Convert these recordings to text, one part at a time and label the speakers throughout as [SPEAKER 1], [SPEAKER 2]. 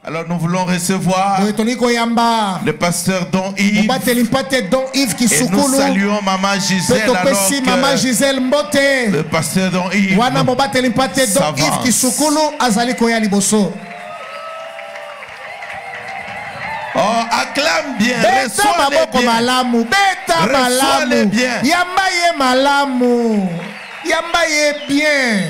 [SPEAKER 1] Alors nous voulons recevoir le pasteur Don Yves. Et nous saluons Maman Gisèle alors que le pasteur Don Yves s'avance. Oh, acclame bien, reçois-les bien. Reçois-les bien.
[SPEAKER 2] Yambaye bien.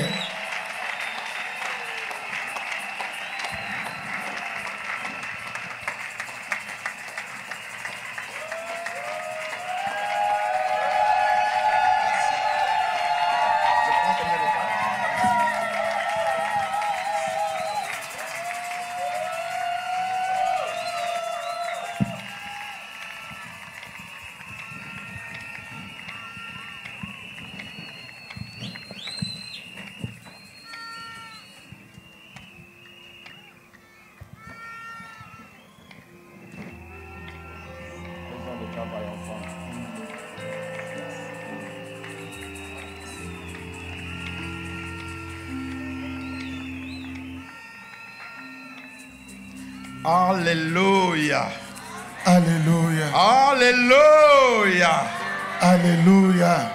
[SPEAKER 1] Alléluia.
[SPEAKER 2] Alléluia.
[SPEAKER 1] Alléluia.
[SPEAKER 2] Alléluia.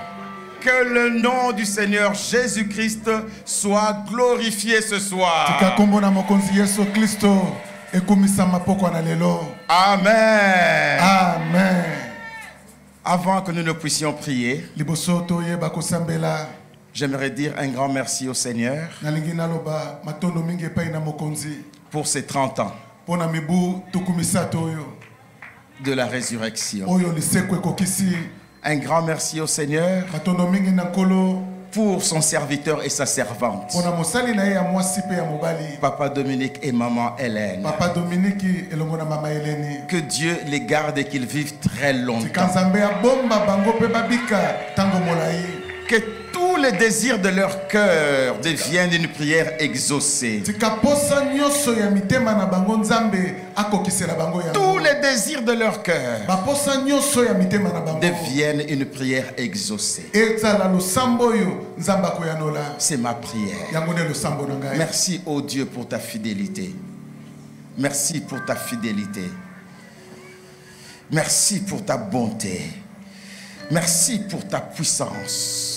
[SPEAKER 1] Que le nom du Seigneur Jésus-Christ soit glorifié ce soir. Amen.
[SPEAKER 2] Amen.
[SPEAKER 1] Avant que nous ne puissions prier, j'aimerais dire un grand merci au Seigneur pour ces 30 ans de la résurrection. Un grand merci au Seigneur pour son serviteur et sa servante, Papa Dominique et Maman Hélène. Que Dieu les garde et qu'ils vivent très longtemps. Que tous les désirs de leur cœur deviennent une prière exaucée. Tous les désirs de leur cœur deviennent une prière exaucée. C'est ma prière. Merci, oh Dieu, pour ta fidélité. Merci pour ta fidélité. Merci pour ta bonté. Merci pour ta puissance.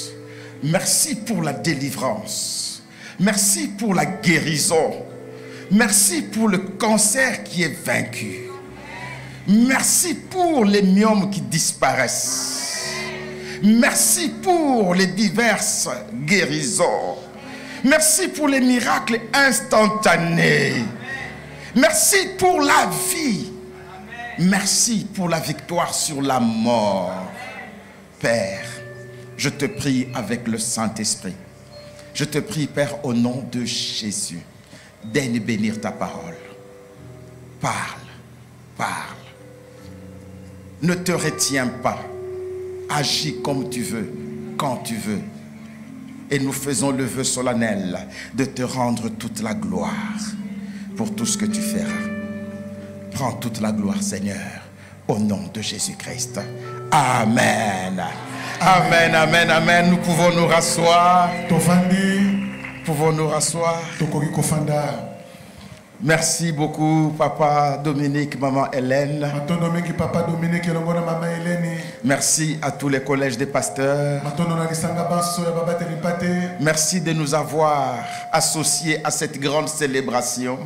[SPEAKER 1] Merci pour la délivrance. Merci pour la guérison. Merci pour le cancer qui est vaincu. Merci pour les myomes qui disparaissent. Merci pour les diverses guérisons. Merci pour les miracles instantanés. Merci pour la vie. Merci pour la victoire sur la mort. Père, je te prie avec le Saint-Esprit. Je te prie, Père, au nom de Jésus, daigne bénir ta parole. Parle, parle. Ne te retiens pas. Agis comme tu veux, quand tu veux. Et nous faisons le vœu solennel de te rendre toute la gloire pour tout ce que tu feras. Prends toute la gloire, Seigneur, au nom de Jésus-Christ. Amen. Amen, amen, amen. Nous pouvons nous rasseoir. Pouvons nous rasseoir. Merci beaucoup, Papa Dominique, Maman Hélène. Merci à tous les collèges des pasteurs. Merci de nous avoir associés à cette grande célébration.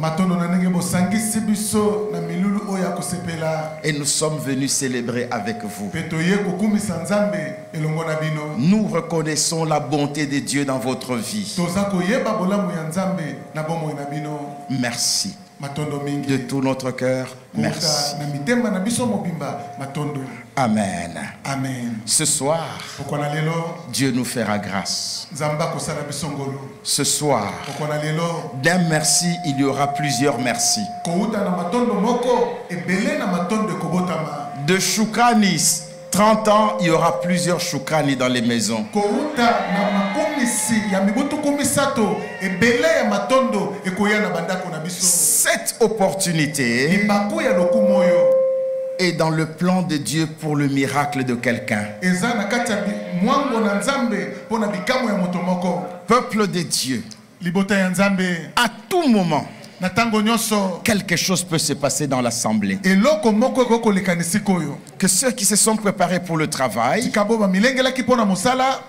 [SPEAKER 1] Et nous sommes venus célébrer avec vous. Nous reconnaissons la bonté de Dieu dans votre vie. Merci. De tout notre cœur, merci. Amen.
[SPEAKER 2] Amen.
[SPEAKER 1] Ce soir, Dieu nous fera grâce. Ce soir, d'un merci, il y aura plusieurs merci. De Shukrani, 30 ans, il y aura plusieurs Shukrani dans les maisons. Cette opportunité est dans le plan de Dieu pour le miracle de quelqu'un. Peuple de Dieu, à tout moment,
[SPEAKER 2] Na tango nyonso.
[SPEAKER 1] quelque chose peut se passer dans l'assemblée.
[SPEAKER 2] Eloko moko koko lekanisi koyo.
[SPEAKER 1] Que ceux qui se sont préparés pour le travail,
[SPEAKER 2] Tikabo ba milengela kipona musala.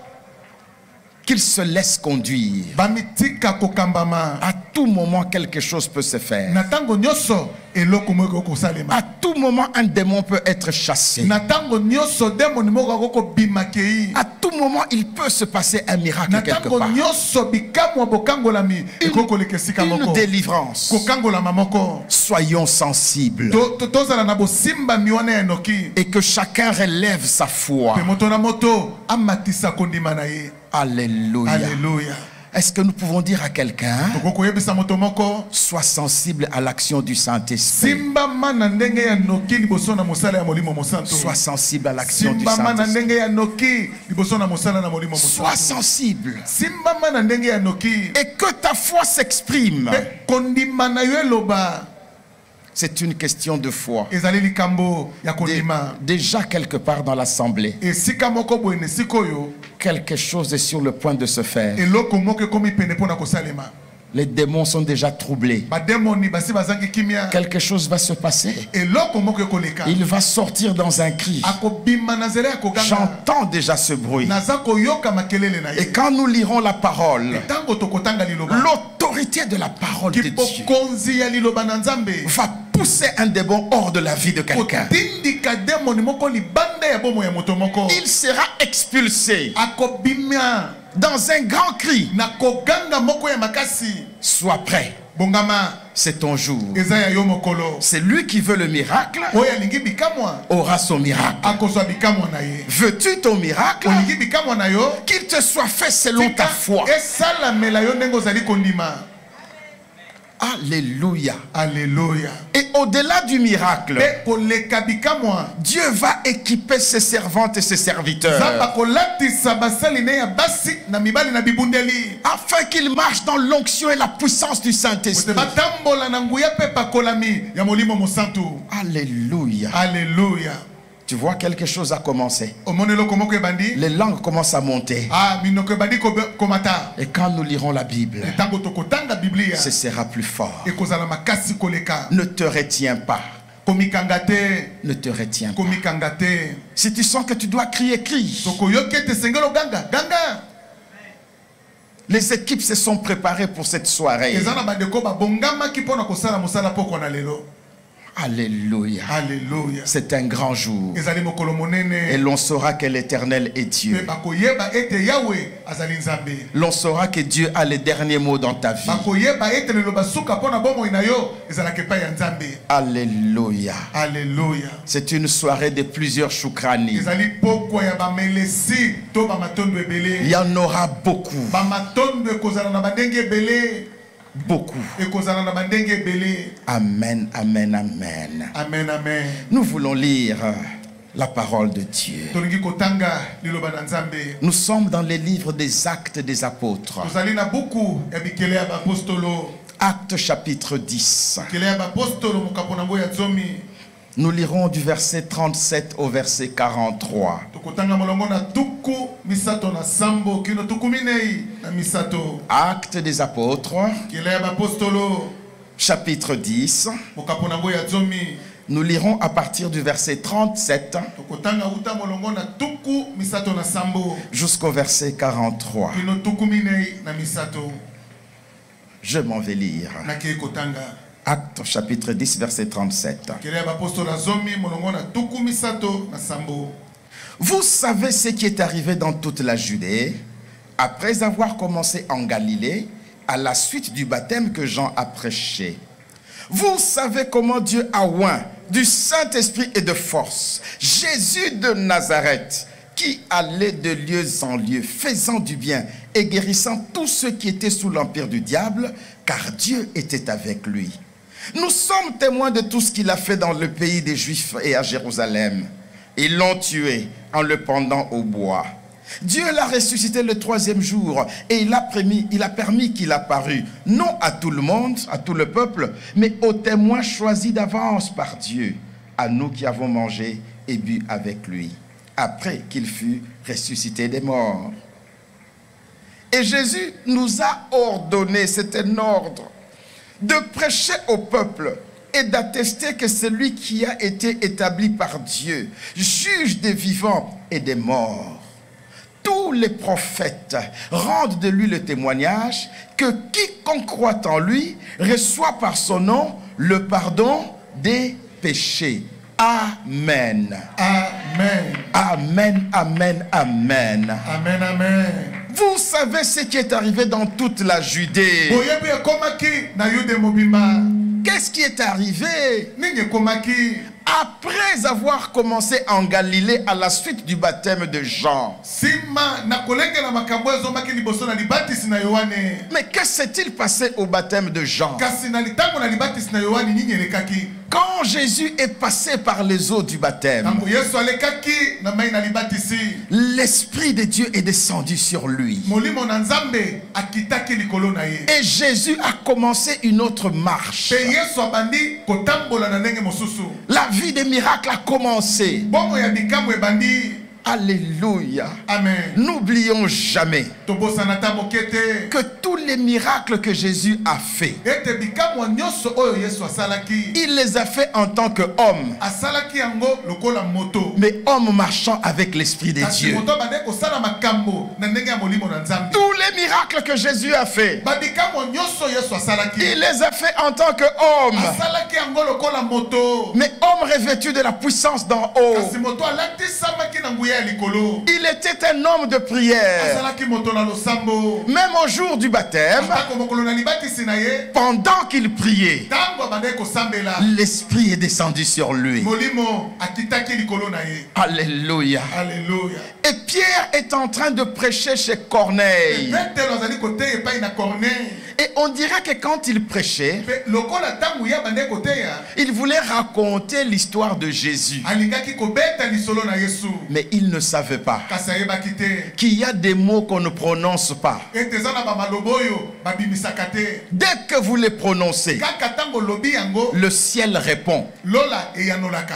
[SPEAKER 1] qu'ils se laissent conduire.
[SPEAKER 2] Bamitika kokambama.
[SPEAKER 1] À tout moment, quelque chose peut se faire.
[SPEAKER 2] Na tango nyonso eloko moko koko salema.
[SPEAKER 1] À tout moment, un démon peut être chassé.
[SPEAKER 2] Na tango nyonso demoni moko koko bimakei.
[SPEAKER 1] À tout moment, il peut se passer un miracle
[SPEAKER 2] Na
[SPEAKER 1] quelque
[SPEAKER 2] tango
[SPEAKER 1] part.
[SPEAKER 2] nyonso bikamwa bokangolami ekoko lekesika moko.
[SPEAKER 1] Une délivrance.
[SPEAKER 2] Kokangolama moko.
[SPEAKER 1] Soyons sensibles.
[SPEAKER 2] Tozala na bosimba miwana enoki.
[SPEAKER 1] Et que chacun relève sa foi.
[SPEAKER 2] Pe moto na moto amatisa kondima na ye.
[SPEAKER 1] Alléluia.
[SPEAKER 2] Alléluia.
[SPEAKER 1] Est-ce que nous pouvons dire à quelqu'un,
[SPEAKER 2] Tokoko yebisa moto moko.
[SPEAKER 1] sois sensible à l'action du Saint-Esprit.
[SPEAKER 2] Simba mana ndenge ya noki liboso na mosala ya molimo mosanto.
[SPEAKER 1] Sois sensible à l'action du
[SPEAKER 2] Simba mana
[SPEAKER 1] Saint-Esprit.
[SPEAKER 2] ndenge ya noki liboso na mosala na molimo mosanto.
[SPEAKER 1] Sois sensible.
[SPEAKER 2] Simba mana ndenge ya noki.
[SPEAKER 1] Et que ta foi s'exprime.
[SPEAKER 2] Pe kondima na yo eloba.
[SPEAKER 1] C'est une question de foi.
[SPEAKER 2] Ezali likambo ya
[SPEAKER 1] Dé-
[SPEAKER 2] kondima.
[SPEAKER 1] Déjà quelque part dans l'assemblée,
[SPEAKER 2] Esika moko boyene sikoyo.
[SPEAKER 1] quelque chose est sur le point de se faire.
[SPEAKER 2] Eloko moko komi pene pona kosalema.
[SPEAKER 1] Les démons sont déjà troublés.
[SPEAKER 2] Bademoni basi bazangi kimia.
[SPEAKER 1] Quelque chose va se passer.
[SPEAKER 2] Eloko moko koleka.
[SPEAKER 1] Il va sortir dans un cri.
[SPEAKER 2] Akobima na zere akoganga.
[SPEAKER 1] J'entends déjà ce bruit.
[SPEAKER 2] Naza koyoka makelele na
[SPEAKER 1] Et
[SPEAKER 2] ye.
[SPEAKER 1] quand nous lirons la parole,
[SPEAKER 2] Tango tokotanga liloba.
[SPEAKER 1] l'autorité de la parole de Dieu
[SPEAKER 2] Kipokonzi ya liloba na Nzambe.
[SPEAKER 1] va pousser un démon hors de la vie de quelqu'un.
[SPEAKER 2] Kotindika demoni moko libanda ya bomo ya moto moko.
[SPEAKER 1] Il sera expulsé
[SPEAKER 2] Akobimia
[SPEAKER 1] dans un grand cri.
[SPEAKER 2] na koganga moko ya makasi.
[SPEAKER 1] Sois prêt,
[SPEAKER 2] Bongama
[SPEAKER 1] c'est ton jour.
[SPEAKER 2] eza ya yo mokolo.
[SPEAKER 1] C'est lui qui veut le miracle,
[SPEAKER 2] Oyo alingi bikamwa
[SPEAKER 1] aura son miracle.
[SPEAKER 2] akozwa bikamwa na ye.
[SPEAKER 1] Veux-tu ton miracle?
[SPEAKER 2] Olingi bikamwa na yo.
[SPEAKER 1] Qu'il te soit fait selon ta foi.
[SPEAKER 2] Esalamela yo ndenge ozali kondima.
[SPEAKER 1] Alléluia.
[SPEAKER 2] Alléluia.
[SPEAKER 1] Et au-delà du miracle,
[SPEAKER 2] Pe koleka bikamwa.
[SPEAKER 1] Dieu va équiper ses servantes et ses
[SPEAKER 2] Zamba
[SPEAKER 1] serviteurs
[SPEAKER 2] kolatisa basali ne ya basi na mibali na bibundeli.
[SPEAKER 1] afin qu'ils marchent dans l'onction et la puissance du
[SPEAKER 2] Kote
[SPEAKER 1] Saint-Esprit.
[SPEAKER 2] batambola na nguya pe pakolami ya molimo mosantu.
[SPEAKER 1] Alléluia.
[SPEAKER 2] Alléluia.
[SPEAKER 1] Tu vois, quelque chose a commencé.
[SPEAKER 2] Omonelo komoko ebandi.
[SPEAKER 1] Les langues commencent à monter.
[SPEAKER 2] Ah, minoko ebandi komata.
[SPEAKER 1] Et quand nous lirons la Bible,
[SPEAKER 2] Tango tokotanga Biblia.
[SPEAKER 1] ce sera plus fort.
[SPEAKER 2] Ekozala makasi koleka.
[SPEAKER 1] Ne te retiens pas.
[SPEAKER 2] Komikanga te.
[SPEAKER 1] Ne te retiens pas.
[SPEAKER 2] Komikanga te.
[SPEAKER 1] Si tu sens que tu dois crier, crie.
[SPEAKER 2] Tokoyoke te sengelo ganga. Ganga.
[SPEAKER 1] Les équipes se sont préparées pour cette soirée.
[SPEAKER 2] Ezana bandeko ba bongama ki pona kosala mosala poko na lelo.
[SPEAKER 1] Alléluia.
[SPEAKER 2] Alléluia.
[SPEAKER 1] C'est un grand jour.
[SPEAKER 2] Ezali mokolo monene.
[SPEAKER 1] Et l'on saura que l'Éternel est
[SPEAKER 2] Pe
[SPEAKER 1] Dieu.
[SPEAKER 2] bakoyeba ete Yahweh azali Nzambe.
[SPEAKER 1] L'on saura que Dieu a les derniers mots dans ta vie.
[SPEAKER 2] Bakoyeba ete lelo basuka pona bomo ina yo ezalaka epai ya Nzambe.
[SPEAKER 1] Alléluia.
[SPEAKER 2] Alléluia.
[SPEAKER 1] C'est une soirée de plusieurs choukrani.
[SPEAKER 2] Ezali pokwa ya bamelesi to bamatondo
[SPEAKER 1] Il
[SPEAKER 2] ebele.
[SPEAKER 1] y en aura beaucoup.
[SPEAKER 2] Bamatondo ekozala na bandenge ebele.
[SPEAKER 1] Beaucoup.
[SPEAKER 2] Ekozala na bandenge ebele.
[SPEAKER 1] Amen, amen, amen.
[SPEAKER 2] Amen, amen.
[SPEAKER 1] Nous voulons lire la parole de Dieu.
[SPEAKER 2] Tolingi kotanga liloba na Nzambe.
[SPEAKER 1] Nous sommes dans les livres des Actes des Apôtres.
[SPEAKER 2] Tozali na buku ya bikele ya bapostolo.
[SPEAKER 1] Actes chapitre 10.
[SPEAKER 2] Bikele ya bapostolo mokapo nango ya zomi.
[SPEAKER 1] Nous lirons du verset 37 au verset 43.
[SPEAKER 2] Tokotanga molongo na tuku misato na sambo kino tuku minei na misato.
[SPEAKER 1] Actes des Apôtres,
[SPEAKER 2] Bikele ya bapostolo
[SPEAKER 1] chapitre 10.
[SPEAKER 2] mokapo nango ya zomi.
[SPEAKER 1] Nous lirons à partir du verset 37
[SPEAKER 2] Tokotanga uta molongo na tuku misato na sambo
[SPEAKER 1] jusqu'au verset 43.
[SPEAKER 2] kino tuku minei na misato.
[SPEAKER 1] Je m'en vais lire.
[SPEAKER 2] Na ke kotanga.
[SPEAKER 1] Actes chapitre 10 verset 37.
[SPEAKER 2] Bikele ya bapostolo na zomi molongo na tuku misato na sambo.
[SPEAKER 1] Vous savez ce qui est arrivé dans toute la Judée, après avoir commencé en Galilée, à la suite du baptême que Jean a prêché. Vous savez comment Dieu a oint du Saint-Esprit et de force Jésus de Nazareth, qui allait de lieu en lieu, faisant du bien et guérissant tous ceux qui étaient sous l'empire du diable, car Dieu était avec lui. Nous sommes témoins de tout ce qu'il a fait dans le pays des Juifs et à Jérusalem. Ils l'ont tué en le pendant au bois. Dieu l'a ressuscité le 3e jour et il a permis qu'il apparût, non à tout le monde, à tout le peuple, mais aux témoins choisis d'avance par Dieu, à nous qui avons mangé et bu avec lui, après qu'il fut ressuscité des morts. Et Jésus nous a ordonné, c'est un ordre, de prêcher au peuple et d'attester que celui qui a été établi par Dieu, juge des vivants et des morts. Tous les prophètes rendent de lui le témoignage que quiconque croit en lui reçoit par son nom le pardon des péchés. Amen.
[SPEAKER 2] Amen.
[SPEAKER 1] Amen, amen, amen.
[SPEAKER 2] Amen, amen.
[SPEAKER 1] Vous savez ce qui est arrivé dans toute la Judée.
[SPEAKER 2] Boyebi ekomaki na Yude mobimba.
[SPEAKER 1] Qu'est-ce qui est arrivé?
[SPEAKER 2] Nini ekomaki?
[SPEAKER 1] Après avoir commencé en Galilée à la suite du baptême de Jean.
[SPEAKER 2] Sima na kolengela makambo ezomaki liboso na libatisi na Yohane.
[SPEAKER 1] Mais que s'est-il passé au baptême de Jean?
[SPEAKER 2] Kasi na litango na libatisi na Yohane nini elekaki?
[SPEAKER 1] Quand Jésus est passé par les eaux du baptême,
[SPEAKER 2] Tango Yesu alekaki na mai na libatisi.
[SPEAKER 1] l'Esprit de Dieu est descendu sur lui.
[SPEAKER 2] Molimo na Nzambe akitaki likolo na ye.
[SPEAKER 1] Et Jésus a commencé une autre marche.
[SPEAKER 2] Pe Yesu abandi kotambola na ndenge mosusu.
[SPEAKER 1] La vie des miracles a commencé.
[SPEAKER 2] Bongo ya bikambo ebandi.
[SPEAKER 1] Alléluia.
[SPEAKER 2] Amen.
[SPEAKER 1] N'oublions jamais
[SPEAKER 2] Tobosanata mokete.
[SPEAKER 1] que tous les miracles que Jésus a fait,
[SPEAKER 2] Ete bikambo nyonso oyo Yesu asalaki.
[SPEAKER 1] il les a fait en tant qu'homme,
[SPEAKER 2] Asalaki yango lokola moto.
[SPEAKER 1] mais homme marchant avec l'Esprit de
[SPEAKER 2] Kasi
[SPEAKER 1] Dieu.
[SPEAKER 2] moto bande kosala makambo na ndenge ya molimo na Nzambe.
[SPEAKER 1] Tous les miracles que Jésus a fait,
[SPEAKER 2] Ba bikambo nyonso Yesu asalaki.
[SPEAKER 1] il les a fait en tant qu'homme,
[SPEAKER 2] Asalaki yango lokola moto.
[SPEAKER 1] mais homme revêtu de la puissance d'en haut.
[SPEAKER 2] Kasi moto alatisama na nguya ya likolo.
[SPEAKER 1] Il était un homme de prière.
[SPEAKER 2] Asalaki moto na losambo.
[SPEAKER 1] Même au jour du baptême,
[SPEAKER 2] Atako mokolo na libatisi na ye.
[SPEAKER 1] pendant qu'il priait,
[SPEAKER 2] Tango bande kosambela.
[SPEAKER 1] l'Esprit est descendu sur lui.
[SPEAKER 2] Molimo akitaki likolo na ye.
[SPEAKER 1] Alléluia.
[SPEAKER 2] Alléluia.
[SPEAKER 1] Et Pierre est en train de prêcher chez Corneille.
[SPEAKER 2] Petelo azali koteya epai na Corneille.
[SPEAKER 1] Et on dirait que quand il prêchait,
[SPEAKER 2] Pe lokola tango ya bande koteya.
[SPEAKER 1] il voulait raconter l'histoire de Jésus.
[SPEAKER 2] Alingaki kobeta lisolo na Yesu.
[SPEAKER 1] Mais il ne savait pas
[SPEAKER 2] Kasi ayebaki te.
[SPEAKER 1] qu'il y a des mots qu'on ne prononce pas.
[SPEAKER 2] Ete eza na bamaloba oyo babimisaka te.
[SPEAKER 1] Dès que vous les prononcez,
[SPEAKER 2] Kaka tango lobi yango
[SPEAKER 1] le ciel répond.
[SPEAKER 2] lola eyanolaka.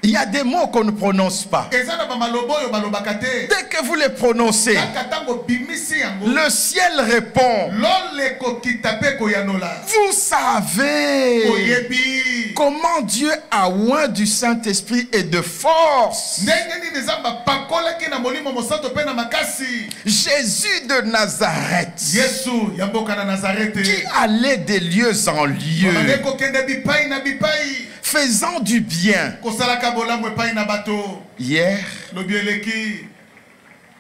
[SPEAKER 1] Il y a des mots qu'on ne prononce pas.
[SPEAKER 2] Eza na bamaloba oyo balobaka te.
[SPEAKER 1] Dès que vous les prononcez,
[SPEAKER 2] Kaka tango bimisi yango
[SPEAKER 1] le ciel répond.
[SPEAKER 2] lole kokita pe koyanola.
[SPEAKER 1] Vous savez
[SPEAKER 2] Oyebi
[SPEAKER 1] comment Dieu a oint du Saint-Esprit et de force
[SPEAKER 2] ndenge nini Nzambe apakolaki na molimo mosantu pe na makasi
[SPEAKER 1] Jésus de Nazareth,
[SPEAKER 2] Yesu ya mboka na Nazarete
[SPEAKER 1] qui allait des lieux en lieux,
[SPEAKER 2] bande kokende bipai na bipai
[SPEAKER 1] faisant du bien.
[SPEAKER 2] kosalaka bolamu epai na bato.
[SPEAKER 1] Hier,
[SPEAKER 2] Lobi eleki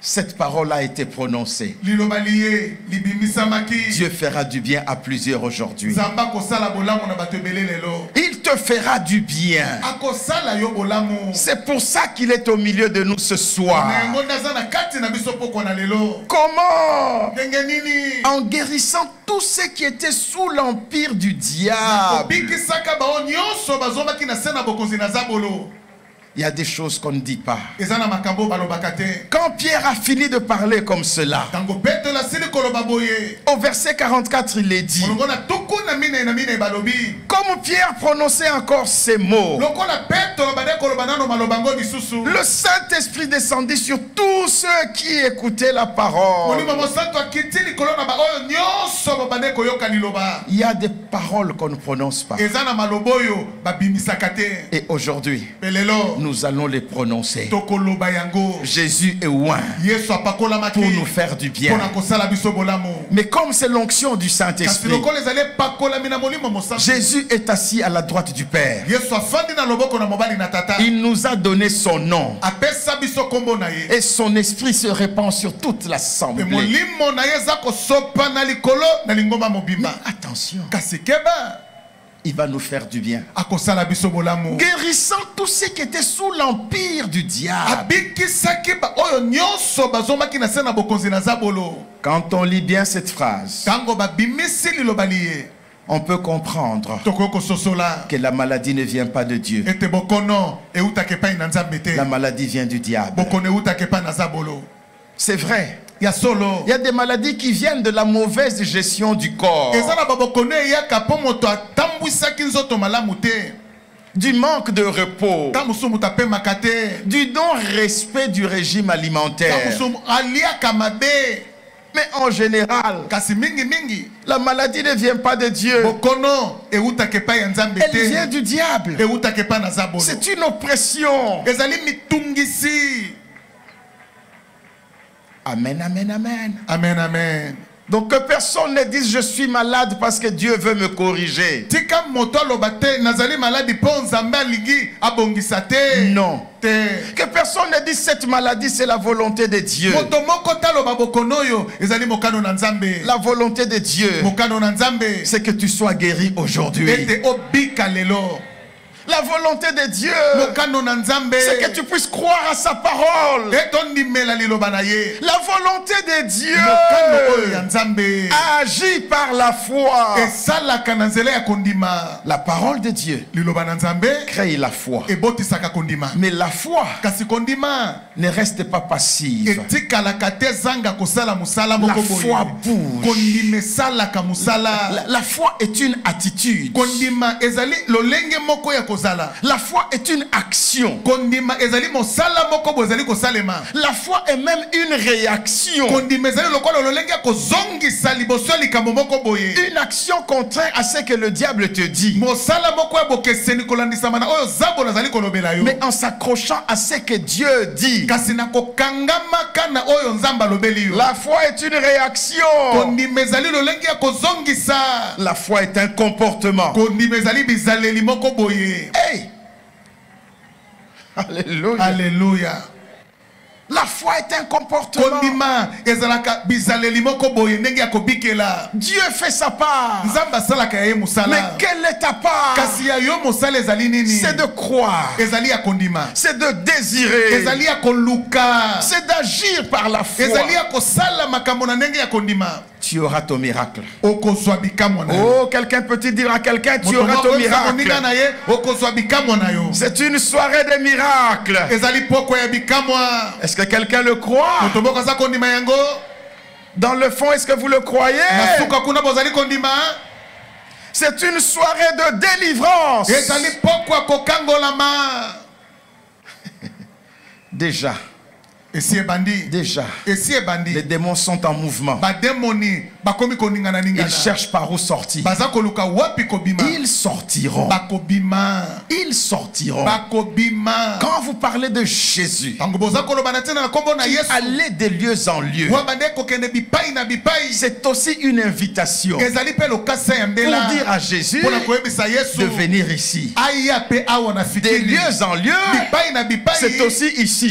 [SPEAKER 1] cette parole a été prononcée.
[SPEAKER 2] liloba liye libimisamaki.
[SPEAKER 1] Dieu fera du bien à plusieurs aujourd'hui.
[SPEAKER 2] Nzambe akosala bolamu na bato ebele lelo.
[SPEAKER 1] Il te fera du bien.
[SPEAKER 2] Akosala yo bolamu.
[SPEAKER 1] C'est pour ça qu'il est au milieu de nous ce soir.
[SPEAKER 2] Na yango ndaza na kati na biso poko na lelo.
[SPEAKER 1] Comment?
[SPEAKER 2] Ndenge nini
[SPEAKER 1] En guérissant tous ceux qui étaient sous l'empire du diable.
[SPEAKER 2] obikisaka bao nyonso bazomaki na se na bokonzi na zabolo.
[SPEAKER 1] Il y a des choses qu'on ne dit pas.
[SPEAKER 2] Eza na makambo balobaka te.
[SPEAKER 1] Quand Pierre a fini de parler comme cela,
[SPEAKER 2] Tango Petelo asili koloba boye.
[SPEAKER 1] au verset 44, il est dit,
[SPEAKER 2] Molongo na tuku na mine balobi.
[SPEAKER 1] comme Pierre prononçait encore ces mots,
[SPEAKER 2] Lokola Petelo bade koloba nano malobango lisusu.
[SPEAKER 1] le Saint-Esprit descendit sur tous ceux qui écoutaient la parole.
[SPEAKER 2] Molimo mosantu akiti likolo na ba oyo nyonso bade koyoka liloba.
[SPEAKER 1] Il y a des paroles qu'on ne prononce pas.
[SPEAKER 2] Eza na maloboyo babimisaka te.
[SPEAKER 1] Et aujourd'hui,
[SPEAKER 2] Pelelo
[SPEAKER 1] nous allons les prononcer.
[SPEAKER 2] tokoloba yango.
[SPEAKER 1] Jésus est oint
[SPEAKER 2] Yesu apakolamaki
[SPEAKER 1] pour nous faire du bien.
[SPEAKER 2] pona kosala biso bolamu.
[SPEAKER 1] Mais comme c'est l'onction du
[SPEAKER 2] Kasi
[SPEAKER 1] Saint-Esprit,
[SPEAKER 2] lokola ezali epakolami na molimo mosantu.
[SPEAKER 1] Jésus est assis à la droite du Père.
[SPEAKER 2] Yesu afandi na loboko na mobali na tata.
[SPEAKER 1] Il nous a donné son nom.
[SPEAKER 2] Apesa biso kombo na ye.
[SPEAKER 1] Et son esprit se répand sur toute
[SPEAKER 2] Pe
[SPEAKER 1] l'assemblée.
[SPEAKER 2] molimo na ye eza kosopa na likolo na lingomba mobimba.
[SPEAKER 1] Attention,
[SPEAKER 2] Kasi keba
[SPEAKER 1] il va nous faire du bien.
[SPEAKER 2] akosala biso bolamu.
[SPEAKER 1] Guérissant tous ceux qui étaient sous l'empire du diable.
[SPEAKER 2] Abikisaki ba oyo nyonso bazomaki na se na bokonzi na zabolo.
[SPEAKER 1] Quand on lit bien cette phrase,
[SPEAKER 2] Tango babimisi liloba liye.
[SPEAKER 1] on peut comprendre
[SPEAKER 2] Tokoki kososola
[SPEAKER 1] que la maladie ne vient pas de Dieu.
[SPEAKER 2] ete bokono eutaki epai na Nzambe te.
[SPEAKER 1] La maladie vient du diable.
[SPEAKER 2] Bokono eutaki epai na zabolo.
[SPEAKER 1] C'est vrai.
[SPEAKER 2] Ya solo.
[SPEAKER 1] Il y a des maladies qui viennent de la mauvaise gestion du corps,
[SPEAKER 2] Eza na babokono eyaka po moto atambwisaki nzoto malamu te.
[SPEAKER 1] du manque de repos,
[SPEAKER 2] Ta mosusu moto apemaka te.
[SPEAKER 1] du non-respect du régime
[SPEAKER 2] Ta
[SPEAKER 1] alimentaire.
[SPEAKER 2] mosusu aliaka mabe.
[SPEAKER 1] Mais en général,
[SPEAKER 2] kasi mingi
[SPEAKER 1] la maladie ne vient pas de Dieu.
[SPEAKER 2] bokono eutake pa ya nzambe
[SPEAKER 1] Elle
[SPEAKER 2] te
[SPEAKER 1] vient du diable.
[SPEAKER 2] eutake pa na zabolo
[SPEAKER 1] C'est une oppression.
[SPEAKER 2] ezali mitungisi.
[SPEAKER 1] Amen, amen, amen.
[SPEAKER 2] Amen, amen.
[SPEAKER 1] Donc que personne ne dise je suis malade parce que Dieu veut me corriger.
[SPEAKER 2] Tika moto lobate nazali maladi po nzambe alingi abongisa te.
[SPEAKER 1] Non.
[SPEAKER 2] Te.
[SPEAKER 1] Que personne ne dise cette maladie c'est la volonté de Dieu.
[SPEAKER 2] Moto moko taloba bokono yo ezali mokano na nzambe.
[SPEAKER 1] La volonté de Dieu,
[SPEAKER 2] Mokano na nzambe
[SPEAKER 1] c'est que tu sois guéri aujourd'hui.
[SPEAKER 2] ete obika lelo.
[SPEAKER 1] La volonté de Dieu,
[SPEAKER 2] Mokano na nzambe
[SPEAKER 1] c'est que tu puisses croire à sa parole.
[SPEAKER 2] etondimela liloba na ye.
[SPEAKER 1] La volonté de Dieu
[SPEAKER 2] Mokano oyo ya nzambe
[SPEAKER 1] agit par la foi.
[SPEAKER 2] esalaka na nzela ya kondima.
[SPEAKER 1] La parole de Dieu
[SPEAKER 2] Liloba na nzambe
[SPEAKER 1] crée la foi.
[SPEAKER 2] ebotisaka kondima.
[SPEAKER 1] Mais la foi
[SPEAKER 2] Kasi kondima
[SPEAKER 1] ne reste pas passive.
[SPEAKER 2] etikalaka te zanga kosala musala
[SPEAKER 1] La
[SPEAKER 2] moko
[SPEAKER 1] foi
[SPEAKER 2] boye.
[SPEAKER 1] bouge.
[SPEAKER 2] Kondima esalaka musala.
[SPEAKER 1] La foi est une attitude.
[SPEAKER 2] Kondima ezali lolenge moko ya kozala.
[SPEAKER 1] La foi est une action.
[SPEAKER 2] Kondima ezali mosala moko bo ezali kosalema.
[SPEAKER 1] La foi est même une réaction.
[SPEAKER 2] Kondima ezali lokola lolenge ya kozongisa liboso ya likambo moko boye.
[SPEAKER 1] Une action contraire à ce que le diable te dit.
[SPEAKER 2] Mosala moko ya bokeseni kolandisama na oyo zabo nazali kolobela yo.
[SPEAKER 1] Mais en s'accrochant à ce que Dieu dit.
[SPEAKER 2] Kasi na kokangama kana oyo nzamba lobeli yo.
[SPEAKER 1] La foi est une réaction.
[SPEAKER 2] Kondima ezali lolenge ya kozongisa.
[SPEAKER 1] La foi est un comportement.
[SPEAKER 2] Kondima ezali bizaleli moko boye.
[SPEAKER 1] Hey! Alléluia.
[SPEAKER 2] Alléluia.
[SPEAKER 1] La foi est un comportement.
[SPEAKER 2] Kondima ezalaka bizaleli moko boye ndenge ya kobikela.
[SPEAKER 1] Dieu fait sa part.
[SPEAKER 2] Nzamba salaka ya ye musala.
[SPEAKER 1] Mais quelle est ta part?
[SPEAKER 2] Kasi ya yo musala ezali nini?
[SPEAKER 1] C'est de croire.
[SPEAKER 2] Ezali ya kondima.
[SPEAKER 1] C'est de désirer.
[SPEAKER 2] Ezali ya koluka.
[SPEAKER 1] C'est d'agir par la foi.
[SPEAKER 2] Ezali ya kosala makambo na ndenge ya kondima.
[SPEAKER 1] Tu auras ton miracle.
[SPEAKER 2] Okozwa bikamwa na yo.
[SPEAKER 1] Oh, quelqu'un peut-il dire à quelqu'un, tu auras ton miracle.
[SPEAKER 2] na ye okozwa bikamwa na yo.
[SPEAKER 1] C'est une soirée de miracles.
[SPEAKER 2] Ezali poko ya bikamwa.
[SPEAKER 1] Est-ce que quelqu'un le croit?
[SPEAKER 2] Moto moko aza kondima yango.
[SPEAKER 1] Dans le fond, est-ce que vous le croyez?
[SPEAKER 2] Na suka kuna bozali kondima.
[SPEAKER 1] C'est une soirée de délivrance.
[SPEAKER 2] Ezali poko ya kokangolama.
[SPEAKER 1] Déjà. Déjà, les démons sont en mouvement. Ils cherchent par où sortir. Ils sortiront. Ils sortiront. Quand vous parlez de Jésus, aller de lieu en lieu, c'est aussi une invitation pour dire à Jésus de venir ici. De lieu en lieu, c'est aussi ici.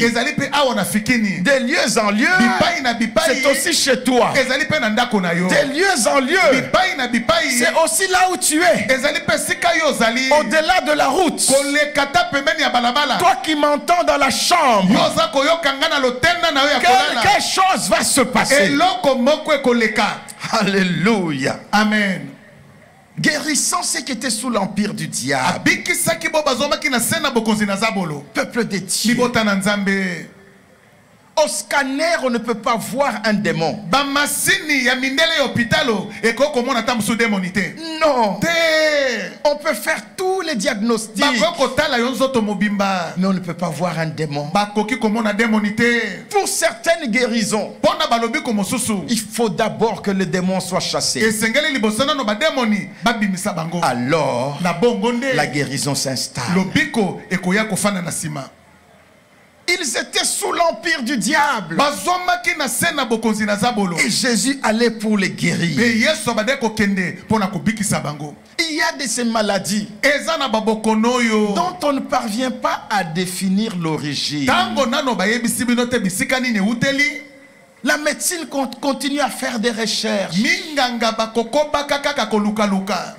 [SPEAKER 1] De lieux en lieu, c'est aussi chez toi. De lieux en lieu, c'est aussi là où tu es. Au-delà de la route. Toi qui m'entends dans la chambre, quelque chose va se passer. Alléluia.
[SPEAKER 2] Amen.
[SPEAKER 1] Guérissant ceux qui étaient sous l'empire du diable. Peuple de Dieu. Au scanner, on ne peut pas voir un démon. Non. On peut faire tous les diagnostics, mais on ne peut pas voir un démon. Pour certaines guérisons, il faut d'abord que le démon soit chassé. Alors, la guérison s'installe. Ils étaient sous l'empire du diable. Et Jésus allait pour les guérir. Il y a de ces maladies dont on ne parvient pas à définir l'origine. La médecine continue à faire des recherches.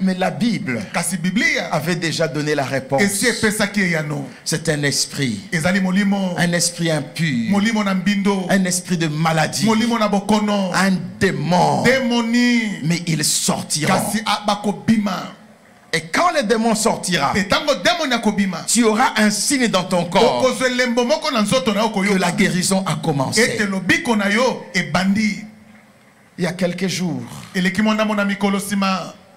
[SPEAKER 1] Mais la Bible avait déjà donné la réponse. C'est un esprit. Un esprit impur. Un esprit de maladie. Un démon. Mais il sortira. Et quand le démon sortira, tu auras un signe dans ton corps que la guérison a commencé. Il y a quelques jours,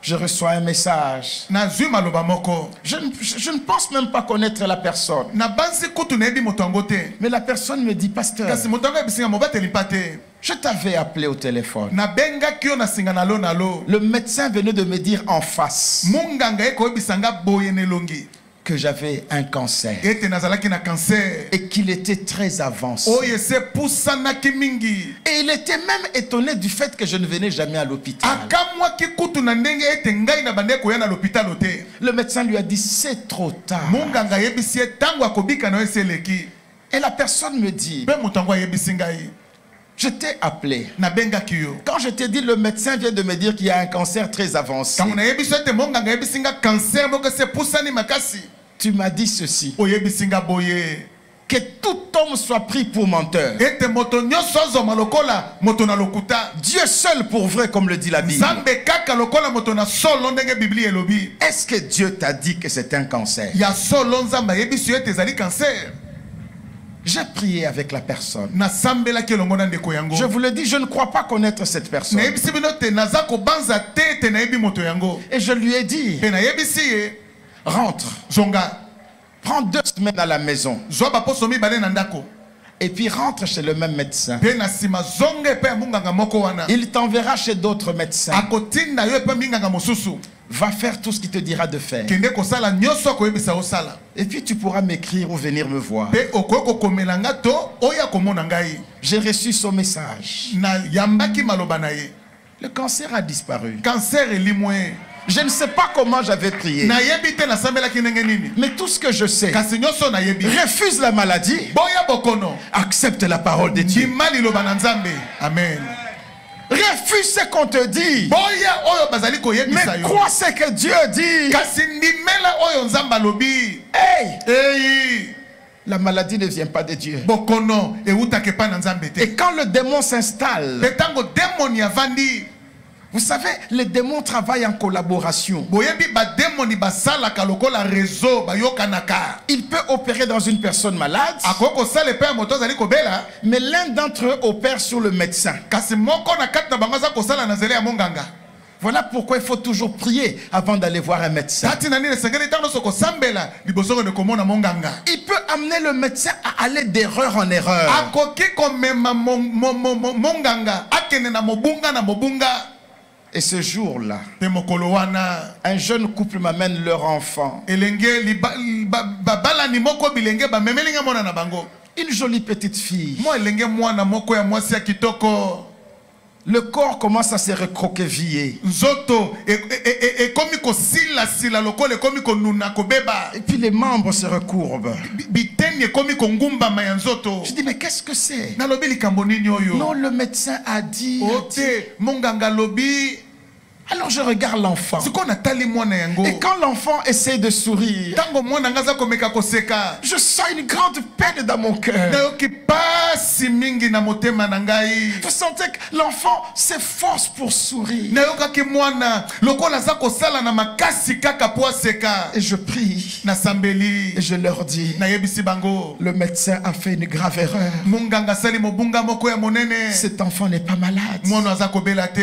[SPEAKER 1] Je reçois un message.
[SPEAKER 2] nazwi maloba moko
[SPEAKER 1] Je ne pense même pas connaître la personne.
[SPEAKER 2] nabanzi kutu nayebi moto yango te
[SPEAKER 1] Mais la personne me dit, pasteur,
[SPEAKER 2] kasi moto yango ayebisinga mobateli mpa te
[SPEAKER 1] je t'avais appelé au téléphone.
[SPEAKER 2] nabengaki yo na singa na lo
[SPEAKER 1] Le médecin venait de me dire en face
[SPEAKER 2] monganga ye koyebisanga boye na elongi
[SPEAKER 1] que j'avais un cancer
[SPEAKER 2] ete nazalaki na cancer
[SPEAKER 1] et qu'il était très avancé.
[SPEAKER 2] oyo ese pusanaki mingi
[SPEAKER 1] Et il était même étonné du fait que je ne venais jamais à l'hôpital.
[SPEAKER 2] akamwaki kutu na ndenge ete ngai na bande koya na l'hôpital te
[SPEAKER 1] Le médecin lui a dit, c'est trop tard.
[SPEAKER 2] monganga ayebisi ye ntango akobika na yo esi eleki
[SPEAKER 1] Et la personne me dit,
[SPEAKER 2] mpe moto yango ayebisi ngai
[SPEAKER 1] je t'ai appelé.
[SPEAKER 2] nabengaki yo
[SPEAKER 1] Quand je t'ai dit, le médecin vient de me dire qu'il y a un cancer très avancé.
[SPEAKER 2] ntango nayebisi ete monganga ayebisi nga cancer moko ese pusani makasi
[SPEAKER 1] Tu m'as dit ceci,
[SPEAKER 2] oyebisi nga boye
[SPEAKER 1] que tout homme soit pris pour menteur.
[SPEAKER 2] ete moto nyonso azoma lokola moto na lokuta
[SPEAKER 1] Dieu seul pour vrai, comme le dit la Bible.
[SPEAKER 2] nzambe kaka lokola moto na solo ndenge biblia elobi
[SPEAKER 1] Est-ce que Dieu t'a dit que c'est un cancer?
[SPEAKER 2] ya solo nzambe ayebisi yo ete ezali cancer
[SPEAKER 1] J'ai prié avec la personne.
[SPEAKER 2] nasambelaki elongo na ndeko yango
[SPEAKER 1] Je vous le dis, je ne crois pas connaître cette personne.
[SPEAKER 2] nayebisi bino te naza kobanza te ete nayebi moto yango
[SPEAKER 1] Et je lui ai dit,
[SPEAKER 2] mpe nayebisi ye
[SPEAKER 1] rentre,
[SPEAKER 2] zonga
[SPEAKER 1] prends 2 semaines à la maison.
[SPEAKER 2] zwa baposo mibale na ndako
[SPEAKER 1] Et puis rentre chez le même médecin.
[SPEAKER 2] mpe na nsima zonga epai ya monganga moko wana
[SPEAKER 1] Il t'enverra chez d'autres médecins.
[SPEAKER 2] akotinda yo epai minganga mosusu
[SPEAKER 1] Va faire tout ce qu'il te dira de faire.
[SPEAKER 2] kende kosala nyonso akoyebisa osala
[SPEAKER 1] Et puis tu pourras m'écrire ou venir me voir.
[SPEAKER 2] mpe okoki kokomela nga to oya komona ngai
[SPEAKER 1] J'ai reçu son message.
[SPEAKER 2] na yambaki maloba na ye
[SPEAKER 1] Le cancer a disparu.
[SPEAKER 2] cancer elimwe
[SPEAKER 1] Je ne sais pas comment j'avais prié.
[SPEAKER 2] nayebi te nasambelaki ndenge nini
[SPEAKER 1] Mais tout ce que je sais,
[SPEAKER 2] kasi nyonso nayebi
[SPEAKER 1] refuse la maladie,
[SPEAKER 2] boya bokono
[SPEAKER 1] accepte la parole de Dieu.
[SPEAKER 2] ndima liloba na nzambe amen
[SPEAKER 1] Refuse ce qu'on te dit,
[SPEAKER 2] boya oyo bazali koyebisa
[SPEAKER 1] mais
[SPEAKER 2] yo
[SPEAKER 1] crois ce que Dieu dit.
[SPEAKER 2] kasi ndimela oyo nzambe alobi
[SPEAKER 1] Hey,
[SPEAKER 2] eyi
[SPEAKER 1] la maladie ne vient pas de Dieu.
[SPEAKER 2] bokono ewutaka epai na nzambe te
[SPEAKER 1] Et quand le démon s'installe,
[SPEAKER 2] mpe ntango demoni avandi
[SPEAKER 1] vous savez, les démons travaillent en collaboration.
[SPEAKER 2] boyebi bademoni basalaka lokola réseau bayokanaka
[SPEAKER 1] Il peut opérer dans une personne malade,
[SPEAKER 2] akoki kosala epai ya moto azali kobela
[SPEAKER 1] mais l'un d'entre eux opère sur le médecin.
[SPEAKER 2] kasi moko na kati na bango aza kosala na nzela ya monganga
[SPEAKER 1] Voilà pourquoi il faut toujours prier avant d'aller voir un médecin.
[SPEAKER 2] kati na nini esengeli ntango nyonso kosambela liboso kende komona monganga
[SPEAKER 1] Il peut amener le médecin à aller d'erreur en erreur.
[SPEAKER 2] akoki komema monganga akende na mobunga
[SPEAKER 1] Et ce jour-là,
[SPEAKER 2] mpe mokolo wana
[SPEAKER 1] un jeune couple m'amène leur enfant.
[SPEAKER 2] elenge babalani moko bilenge bamemelinga mwana na bango
[SPEAKER 1] Une jolie petite fille.
[SPEAKER 2] mwa elenge mwana moko ya mwasi ya kitoko
[SPEAKER 1] Le corps commence à se recroqueviller.
[SPEAKER 2] nzoto ekomi kosilasila lokola ekomi konuna kobeba
[SPEAKER 1] Et puis les membres se recourbent.
[SPEAKER 2] biteni ekomi kongumbama ya nzoto
[SPEAKER 1] Je dis, mais qu'est-ce que c'est?
[SPEAKER 2] nalobi likambo nini oyo
[SPEAKER 1] Non, le médecin a dit.
[SPEAKER 2] ote monganga lobi
[SPEAKER 1] Alors je regarde l'enfant.
[SPEAKER 2] sikoyo natali mwana yango
[SPEAKER 1] Et quand l'enfant essaie de sourire,
[SPEAKER 2] ntango mwana nga aza komeka koseka
[SPEAKER 1] je sens une grande peine dans mon cœur.
[SPEAKER 2] nayoki pasi mingi na motema na ngai
[SPEAKER 1] Vous sentez que l'enfant s'efforce pour sourire.
[SPEAKER 2] nayokaki mwana lokola aza kosala na makasi kaka po aseka
[SPEAKER 1] Et je prie.
[SPEAKER 2] nasambeli
[SPEAKER 1] Et je leur dis,
[SPEAKER 2] nayebisi bango
[SPEAKER 1] le médecin a fait une grave erreur.
[SPEAKER 2] monganga asali mobunga moko ya monene
[SPEAKER 1] Cet enfant n'est pas malade.
[SPEAKER 2] mwana aza kobela te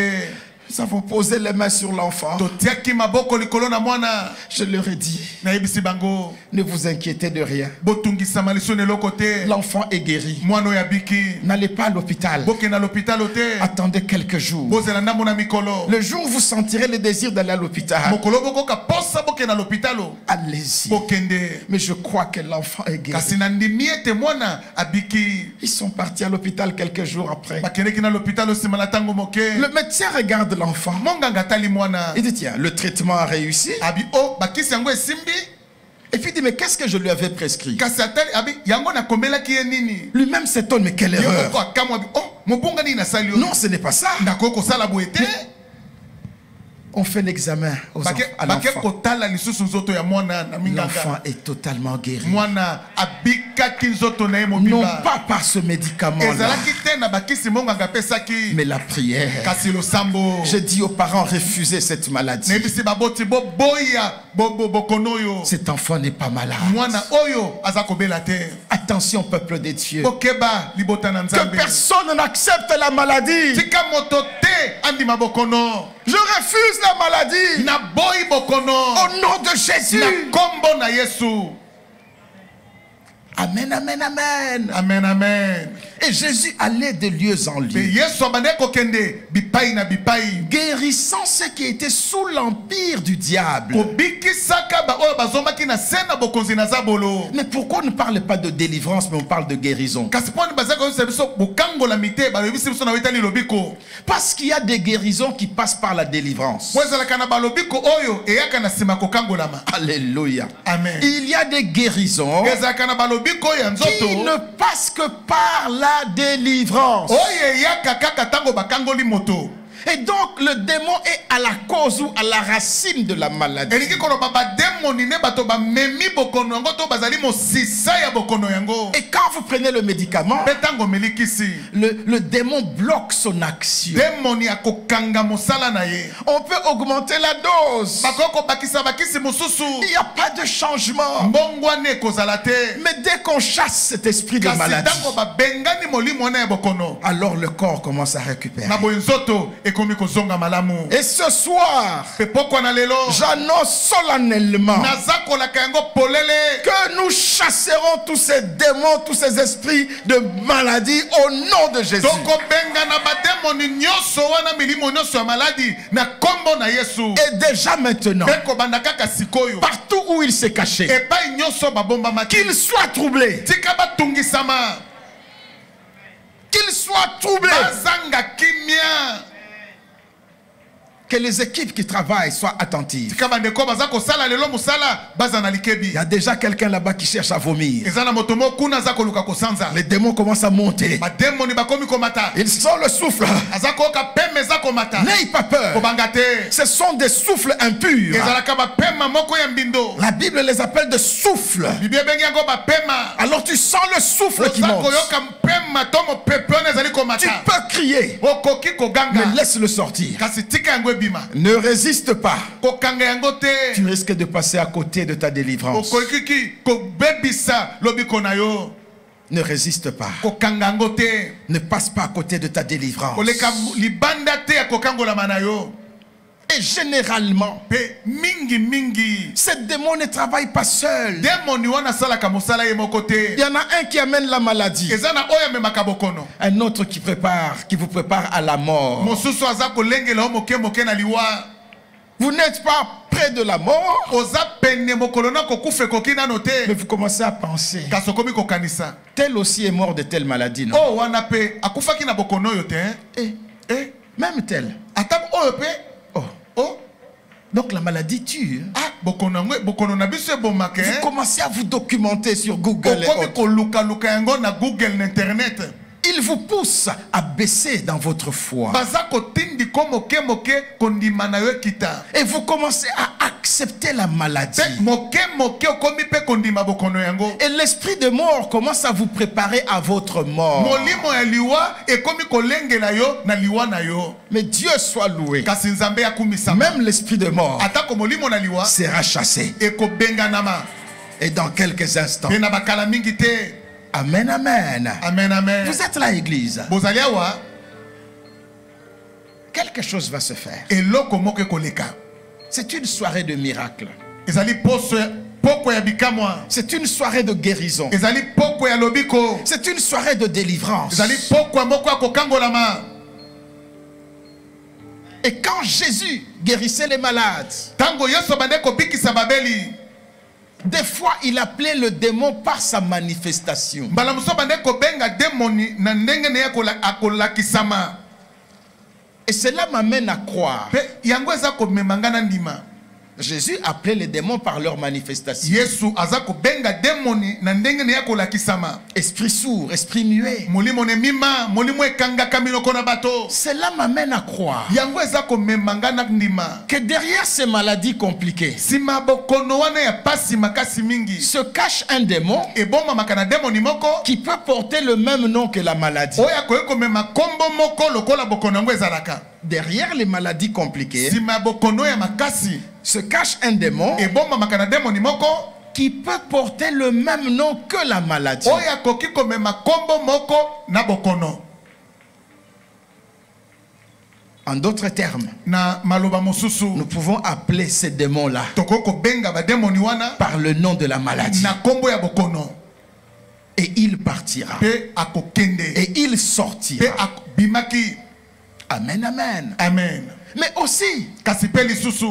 [SPEAKER 1] Nous avons posé les mains sur l'enfant.
[SPEAKER 2] totiaki maboko likolo na mwana
[SPEAKER 1] Je leur ai dit,
[SPEAKER 2] nayebisi bango
[SPEAKER 1] ne vous inquiétez de rien.
[SPEAKER 2] botungisama liso na eloko te
[SPEAKER 1] L'enfant est guéri.
[SPEAKER 2] mwana oyo abiki
[SPEAKER 1] N'allez pas à l'hôpital.
[SPEAKER 2] bokenda lopitalo te
[SPEAKER 1] Attendez quelques jours.
[SPEAKER 2] bozela ndambo na mikolo
[SPEAKER 1] Le jour où vous sentirez le désir d'aller à l'hôpital,
[SPEAKER 2] mokolo bokoka posa bokenda lopitalo
[SPEAKER 1] allez-y.
[SPEAKER 2] bokende
[SPEAKER 1] Mais je crois que l'enfant est guéri.
[SPEAKER 2] kasi nandimi ete mwana abiki
[SPEAKER 1] Ils sont partis à l'hôpital quelques jours après.
[SPEAKER 2] bakendeki na lopitalo nsima na ntango moke
[SPEAKER 1] Le médecin regarde l'enfant.
[SPEAKER 2] monganga atali mwana
[SPEAKER 1] Il dit, tiens, le traitement a réussi.
[SPEAKER 2] abi o bakisi yango esimbi
[SPEAKER 1] Et puis il dit, mais qu'est-ce que je lui avais prescrit?
[SPEAKER 2] kasi atali abi yango nakomelaki ye nini
[SPEAKER 1] Lui-même s'étonne, mais quelle
[SPEAKER 2] ye
[SPEAKER 1] erreur.
[SPEAKER 2] moko akamwa abi o mobunga nini nasali oyo
[SPEAKER 1] Non, ce n'est pas ça.
[SPEAKER 2] nakoki kosala boye te
[SPEAKER 1] On fait l'examen à
[SPEAKER 2] bake
[SPEAKER 1] l'enfant.
[SPEAKER 2] kotala lisusu nzoto ya mwana na
[SPEAKER 1] L'enfant
[SPEAKER 2] minganga
[SPEAKER 1] est totalement guéri.
[SPEAKER 2] mwana abikaki nzoto na ye
[SPEAKER 1] Non
[SPEAKER 2] mobimba
[SPEAKER 1] pas par ce médicament-là,
[SPEAKER 2] ezalaki te na bakisi monganga apesaki
[SPEAKER 1] mais la prière.
[SPEAKER 2] kasi losambo
[SPEAKER 1] Je dis aux parents, refusez cette maladie.
[SPEAKER 2] nayebisi baboti boboya bokono oyo
[SPEAKER 1] Cet enfant n'est pas malade.
[SPEAKER 2] mwana oyo aza kobela te
[SPEAKER 1] Attention, peuple de Dieu.
[SPEAKER 2] bokeba libota na
[SPEAKER 1] Que
[SPEAKER 2] nzambe
[SPEAKER 1] personne n'accepte la maladie.
[SPEAKER 2] tika moto te andima bokono.
[SPEAKER 1] Je refuse la maladie.
[SPEAKER 2] Na boyi bokono.
[SPEAKER 1] Au nom de Jésus.
[SPEAKER 2] Na kombo na Yesu.
[SPEAKER 1] Amen, amen, amen.
[SPEAKER 2] Amen, amen.
[SPEAKER 1] Et Jésus allait de lieu en lieu, guérissant ceux qui étaient sous l'empire du diable. Mais pourquoi on ne parle pas de délivrance, mais on parle de guérison? Parce qu'il y a des guérisons qui passent par la délivrance. Alléluia.
[SPEAKER 2] Amen.
[SPEAKER 1] Il y a des guérisons qui ne passent que par la délivrance. Et donc le démon est à la cause ou à la racine de la maladie. Et quand vous prenez le médicament, le démon bloque son action. On peut augmenter la dose. Il n'y a pas de changement. Mais dès qu'on chasse cet esprit de maladie, alors le corps commence à récupérer. Et ce soir, j'annonce solennellement que nous chasserons tous ces démons, tous ces esprits de maladie au nom de Jésus. Et déjà maintenant, partout où il s'est caché, qu'il soit troublé. Qu'il soit troublé. Que les équipes qui travaillent soient attentives. Il y a déjà quelqu'un là-bas qui cherche à vomir. Les démons commencent à monter. Ils sont le souffle. N'ayez pas peur. Ce sont des souffles impurs. La Bible les appelle des souffles. Alors tu sens le souffle qui monte. Tu peux crier, mais laisse-le sortir. Ne résiste pas. Tu risques de passer à côté de ta délivrance. Ne résiste pas. Ne passe pas à côté de ta délivrance. Et généralement, ces démons ne travaillent pas seuls. Il y en a un qui amène la maladie, un autre qui vous prépare à la mort. Vous n'êtes pas près de la mort, mais vous commencez à penser, tel aussi est mort de telle maladie, non? Même tel. Donc la maladie tue. Vous commencez à vous documenter sur Google et autres. Il vous pousse à baisser dans votre foi. Et vous commencez à accepter la maladie. Et l'esprit de mort commence à vous préparer à votre mort. Mais Dieu soit loué. Même l'esprit de mort sera chassé. Et dans quelques instants. Amen, amen.
[SPEAKER 2] Amen, amen.
[SPEAKER 1] Vous êtes là, église. Quelque chose va se faire. C'est une soirée de miracle. C'est une soirée de guérison. C'est une soirée de délivrance. Et quand Jésus guérissait les malades, des fois, il appelait le démon par sa manifestation. Et cela m'amène à croire. Jésus appelait les démons par leur manifestation. Esprit sourd, esprit muet. Cela m'amène à croire que derrière ces maladies compliquées se cache un démon qui peut porter le même nom que la maladie. Derrière les maladies compliquées se cache un démon qui peut porter le même nom que la maladie. En d'autres termes,
[SPEAKER 2] na maloba mosusu
[SPEAKER 1] nous pouvons appeler ces démons-là
[SPEAKER 2] tokoko benga ba demoni wana
[SPEAKER 1] par le nom de la maladie.
[SPEAKER 2] na kombo ya bokono
[SPEAKER 1] Et il partira.
[SPEAKER 2] pe akokende
[SPEAKER 1] Et il
[SPEAKER 2] pe
[SPEAKER 1] sortira.
[SPEAKER 2] bimaki.
[SPEAKER 1] Amen, amen.
[SPEAKER 2] Amen.
[SPEAKER 1] Mais aussi,
[SPEAKER 2] Kasi pe lisusu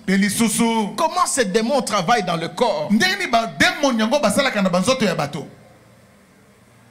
[SPEAKER 2] pe lisusu
[SPEAKER 1] comment ces démons travaillent dans le corps.
[SPEAKER 2] ndeni ba demoni yango basalaka na banzoto ya bato.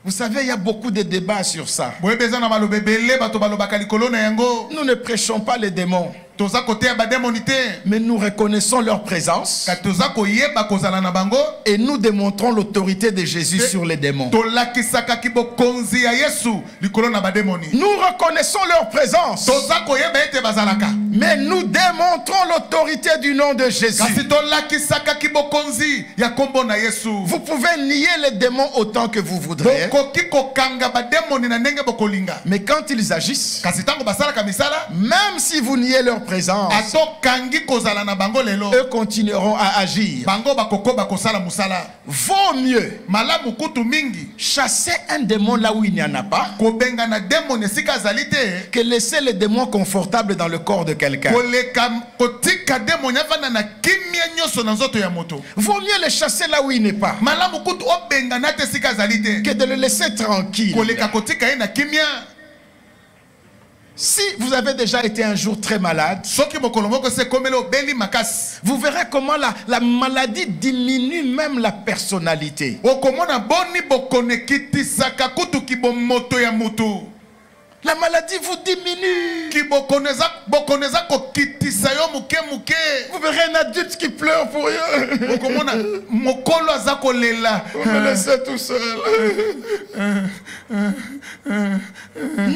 [SPEAKER 1] Vous savez, il y a beaucoup de débats sur ça.
[SPEAKER 2] boyebeza na maloba ebele bato balobaka likolo na yango.
[SPEAKER 1] Nous ne prêchons pas les démons,
[SPEAKER 2] toza koteya bademoni te
[SPEAKER 1] mais nous reconnaissons leur présence
[SPEAKER 2] kasi toza koyeba kozala na bango
[SPEAKER 1] et nous démontrons l'autorité de Jésus sur les démons.
[SPEAKER 2] tolakisaka kibokonzi ya yesu likolo na bademoni.
[SPEAKER 1] Nous reconnaissons leur présence,
[SPEAKER 2] toza koyeba ete bazalaka
[SPEAKER 1] mais nous démontrons l'autorité du nom de Jésus.
[SPEAKER 2] kasi tolakisaka kibokonzi ya kombo na yesu.
[SPEAKER 1] Vous pouvez nier les démons autant que vous voudrez,
[SPEAKER 2] bokoki kokanga bademoni na ndenge bokolinga
[SPEAKER 1] mais quand ils agissent,
[SPEAKER 2] kasi ntango basalaka misala
[SPEAKER 1] même si vous niez leur présence,
[SPEAKER 2] atokangi kozala na bango lelo
[SPEAKER 1] eux continueront à agir.
[SPEAKER 2] bango bakokoba kosala musala.
[SPEAKER 1] Vaut mieux
[SPEAKER 2] malamu kutu mingi
[SPEAKER 1] chasser un démon là où il n'y en a pas
[SPEAKER 2] kobenga na demoni esika azali te
[SPEAKER 1] que laisser les démons confortables dans le corps de quelqu'un.
[SPEAKER 2] koleka kotika demoni avanda na kimia nyonso na nzoto ya moto.
[SPEAKER 1] Vaut mieux le chasser là où il n'est pas
[SPEAKER 2] malamu kutu obenga na te esika azali te
[SPEAKER 1] que de le laisser tranquille.
[SPEAKER 2] koleka kotika ye na kimia.
[SPEAKER 1] Si vous avez déjà été un jour très malade,
[SPEAKER 2] soki mokolo moko se komeli obeli makasi
[SPEAKER 1] vous verrez comment la maladie diminue même la personnalité.
[SPEAKER 2] okomona boni bokono ekitisaka kutu kibomoto ya moto.
[SPEAKER 1] La maladie vous diminue.
[SPEAKER 2] kibokono eza kokitisa yo muke muke.
[SPEAKER 1] Vous verrez un adulte qui pleure pour rien.
[SPEAKER 2] okomona mokolo aza kolela
[SPEAKER 1] Vous me laissez tout seul.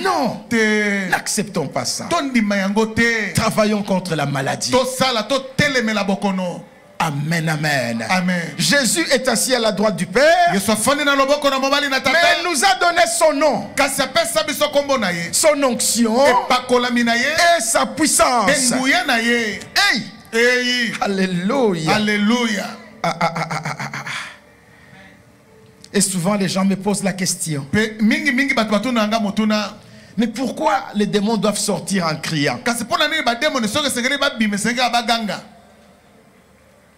[SPEAKER 1] Non,
[SPEAKER 2] te
[SPEAKER 1] n'acceptons pas ça.
[SPEAKER 2] tondima yango te.
[SPEAKER 1] Travaillons contre la maladie.
[SPEAKER 2] tosala totelemela bokono.
[SPEAKER 1] Amen, amen.
[SPEAKER 2] Amen.
[SPEAKER 1] Jésus est assis à la droite du Père,
[SPEAKER 2] yesu afandi na loboko na mobali na
[SPEAKER 1] mais
[SPEAKER 2] tata
[SPEAKER 1] il nous a donné son nom,
[SPEAKER 2] kasi apesa biso kombo na ye
[SPEAKER 1] son onction
[SPEAKER 2] epakolami na ye
[SPEAKER 1] et sa puissance.
[SPEAKER 2] benguya na ye.
[SPEAKER 1] Hey!
[SPEAKER 2] Eyi.
[SPEAKER 1] Alléluia.
[SPEAKER 2] Alléluia.
[SPEAKER 1] Et souvent les gens me posent la question,
[SPEAKER 2] Pe mingi mingi bato batunanga motuna
[SPEAKER 1] mais pourquoi les démons doivent sortir en criant?
[SPEAKER 2] kasi mpona nini bademoni soki esengeli babima esengeli baganga.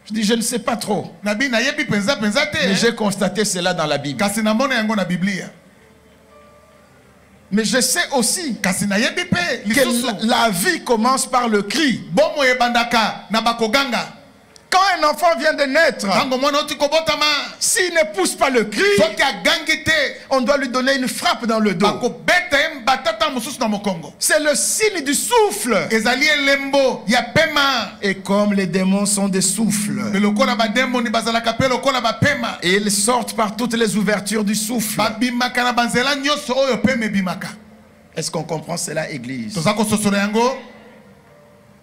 [SPEAKER 1] Je dis, je ne sais pas trop,
[SPEAKER 2] nabi nayebi penza penza te
[SPEAKER 1] mais j'ai constaté cela dans la Bible.
[SPEAKER 2] kasi namona yango na biblia.
[SPEAKER 1] Mais je sais aussi
[SPEAKER 2] kasi nayebi pe
[SPEAKER 1] que
[SPEAKER 2] lisusu
[SPEAKER 1] la vie commence par le cri.
[SPEAKER 2] bomo ebandaka na bakoganga.
[SPEAKER 1] Quand un enfant vient de naître,
[SPEAKER 2] ntango mwana oti kobotama
[SPEAKER 1] s'il ne pousse pas le cri,
[SPEAKER 2] soki agangi te
[SPEAKER 1] on doit lui donner une frappe dans le dos.
[SPEAKER 2] bakobeta ye mbatata mosusu na mokongo.
[SPEAKER 1] C'est le signe du souffle.
[SPEAKER 2] ezali elembo ya pema.
[SPEAKER 1] Et comme les démons sont des souffles,
[SPEAKER 2] me lokola bademoni bazalaka pe lokola bapema.
[SPEAKER 1] et ils sortent par toutes les ouvertures du souffle.
[SPEAKER 2] babimaka na banzela nyonso oyo pema ebimaka.
[SPEAKER 1] Est-ce qu'on comprend cela, Église?
[SPEAKER 2] toza kososola yango.